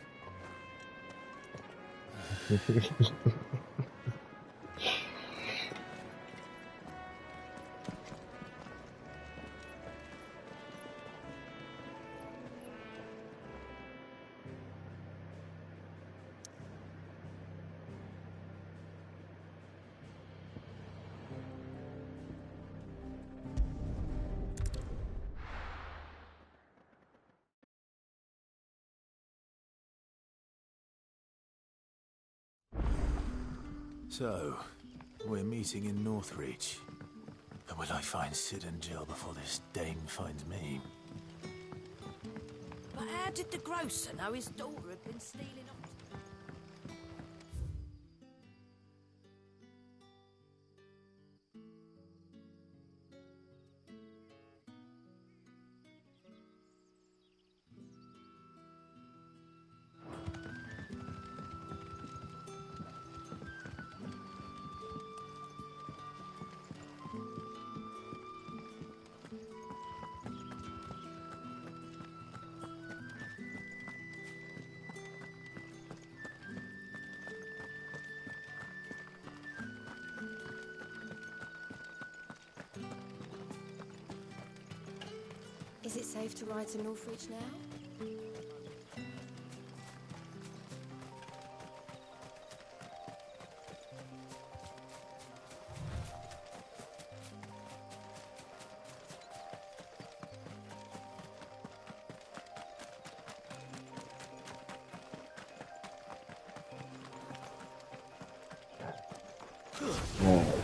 So, we're meeting in Northreach. But will I find Sid and Jill before this dame finds me? But how did the grocer know his daughter had been stealing up? Is it safe to ride to Northreach now?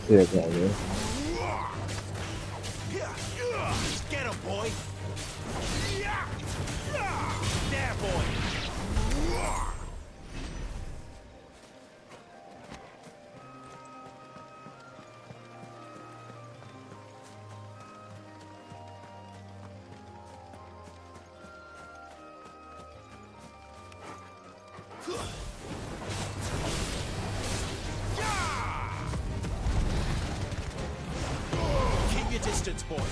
Sick out here. Get him, boy! There, boy! Keep your distance, boy.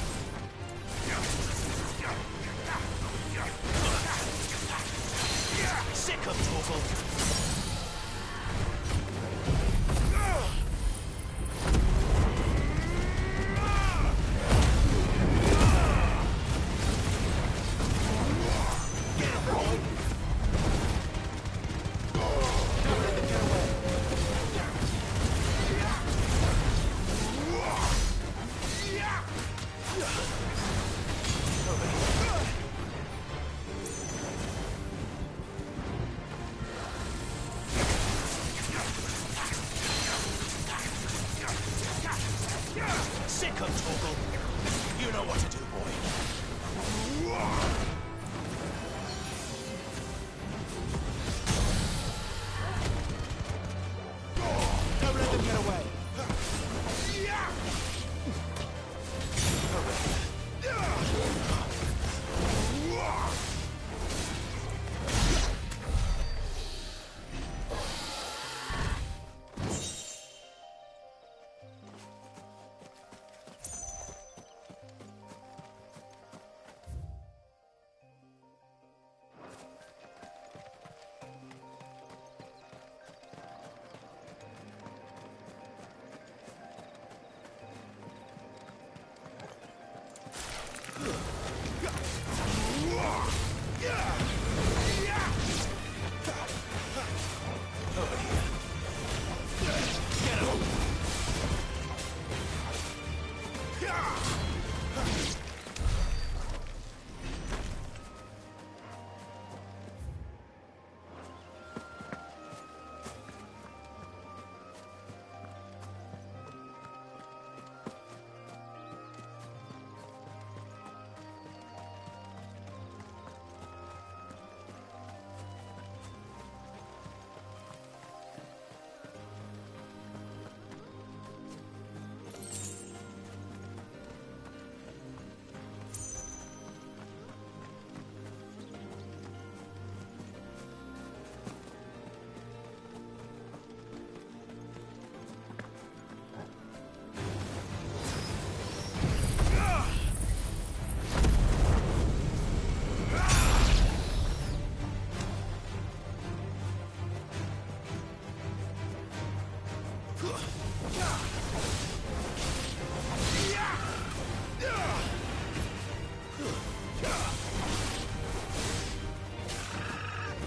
Sick of Torgal. Get him, boy. Don't let them get away. Sick of Torgal. You know what to do, boy. Don't let them get away.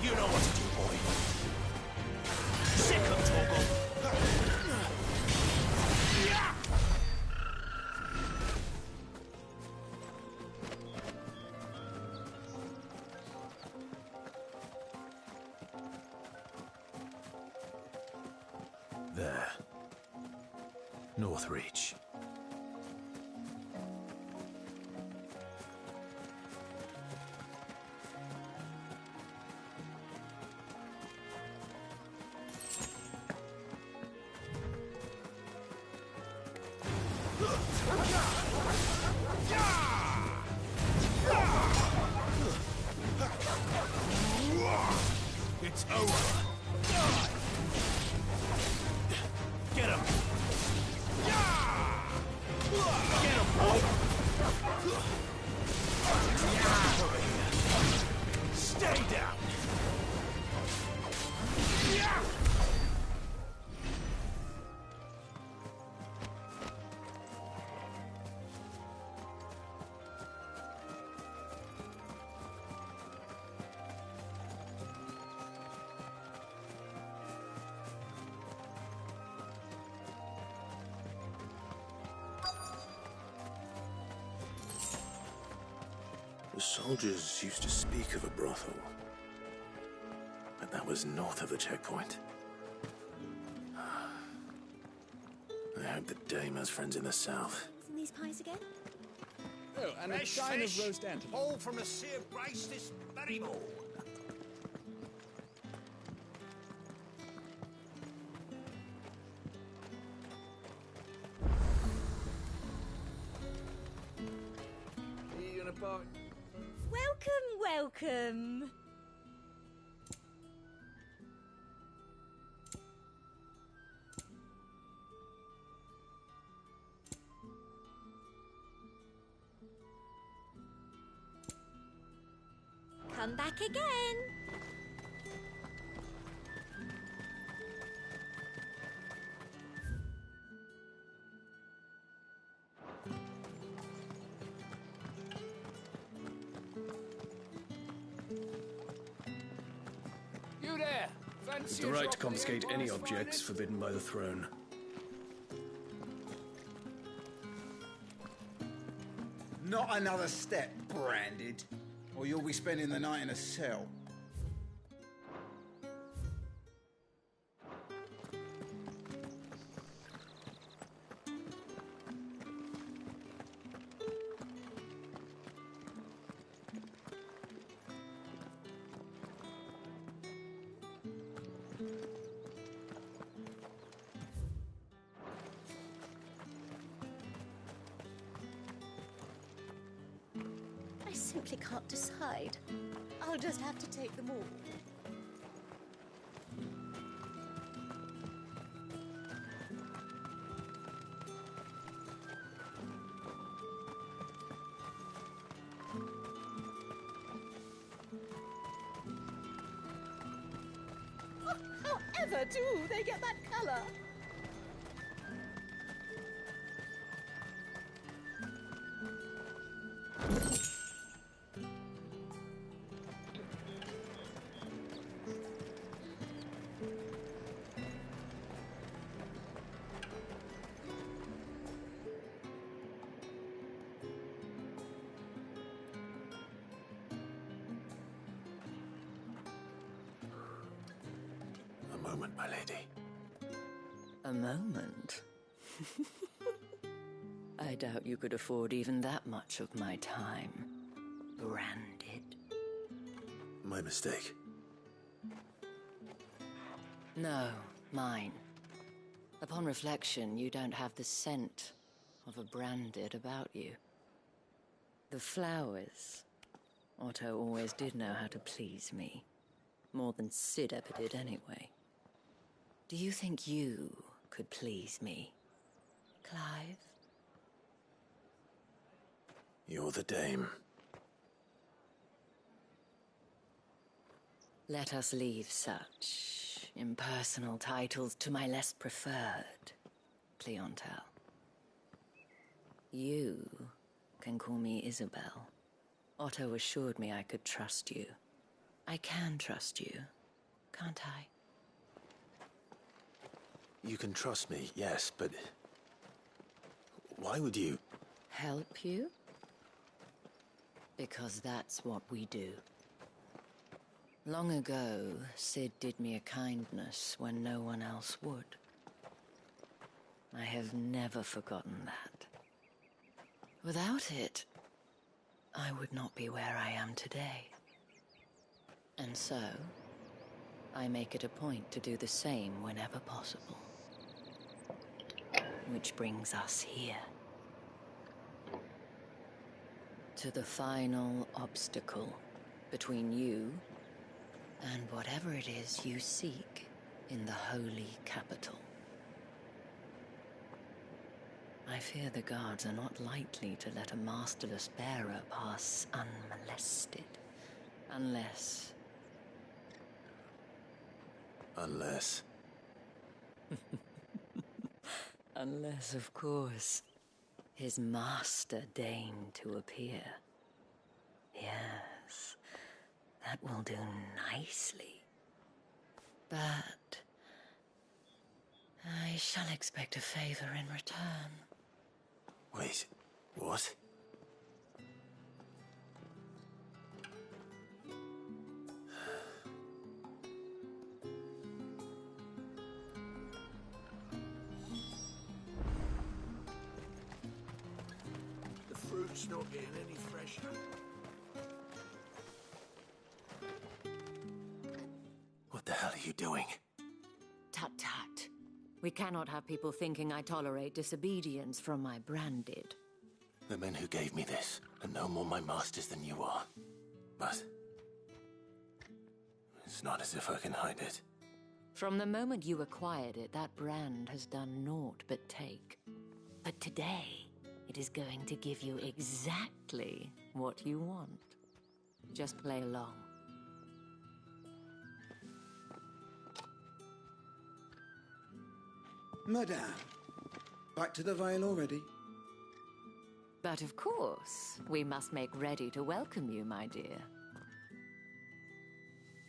You know what to do, boy. Sick of Torgal. There. Northreach. It's over. Get him. Get him, boy. Stay down. Soldiers used to speak of a brothel, but that was north of the checkpoint. I hope the dame has friends in the south. Isn't these pies again? Oh, and a chine of roast antelope. All from the sea of grace this very morn. You gonna park? Welcome. Come back again. You there! Fancy The a right drop to in confiscate the any Empire's objects finest? forbidden by the throne. Not another step, branded, or you'll be spending the night in a cell. I simply can't decide. I'll just have to take them all. However do they get that colour? A moment, my lady. A moment? I doubt you could afford even that much of my time. Branded. My mistake. No, mine. Upon reflection, you don't have the scent of a branded about you. The flowers. Otto always did know how to please me. More than Sid ever did anyway. Do you think you could please me, Clive? You're the dame. Let us leave such impersonal titles to my less preferred clientele. You can call me Isabel. Otto assured me I could trust you. I can trust you, can't I? You can trust me, yes, but why would you? Help you? Because that's what we do. Long ago, Sid did me a kindness when no one else would. I have never forgotten that. Without it, I would not be where I am today. And so, I make it a point to do the same whenever possible. Which brings us here. To the final obstacle between you and whatever it is you seek in the holy capital. I fear the guards are not likely to let a masterless bearer pass unmolested. Unless... Unless, of course, his master deigned to appear. Yes, that will do nicely. But I shall expect a favor in return. Wait, what? It's not getting any fresher. What the hell are you doing? Tut tut. We cannot have people thinking I tolerate disobedience from my branded. The men who gave me this are no more my masters than you are. But it's not as if I can hide it. From the moment you acquired it, that brand has done naught but take. But today, it is going to give you exactly what you want. Just play along. Madame, back to the Vale already? But of course, we must make ready to welcome you, my dear.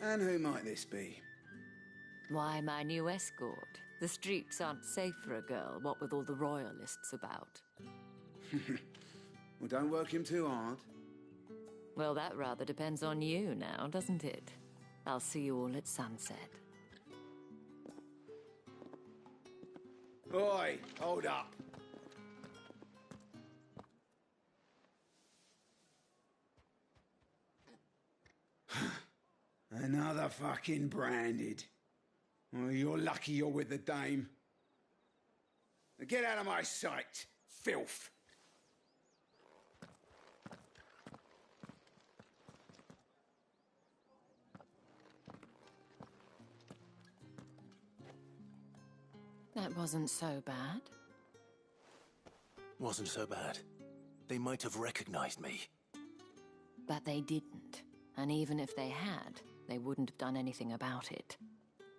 And who might this be? Why, my new escort. The streets aren't safe for a girl, what with all the royalists about. Well, don't work him too hard. Well, that rather depends on you now, doesn't it? I'll see you all at sunset. Oi, hold up. Another fucking branded. Oh, you're lucky you're with the dame. Now get out of my sight, filth. That wasn't so bad. Wasn't so bad. They might have recognized me. But they didn't. And even if they had, they wouldn't have done anything about it.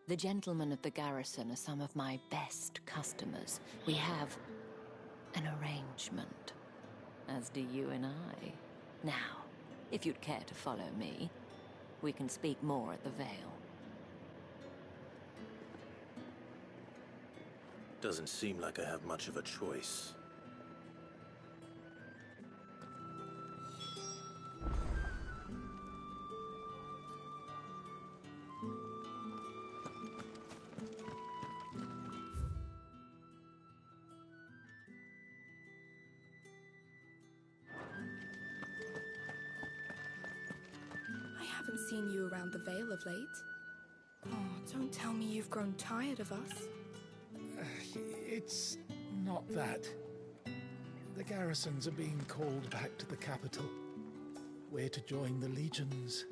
The gentlemen of the garrison are some of my best customers. We have an arrangement, as do you and I. Now, if you'd care to follow me, we can speak more at the Vale. Doesn't seem like I have much of a choice. I haven't seen you around the Vale of late. Oh, don't tell me you've grown tired of us. It's not that. The garrisons are being called back to the capital. We're to join the legions.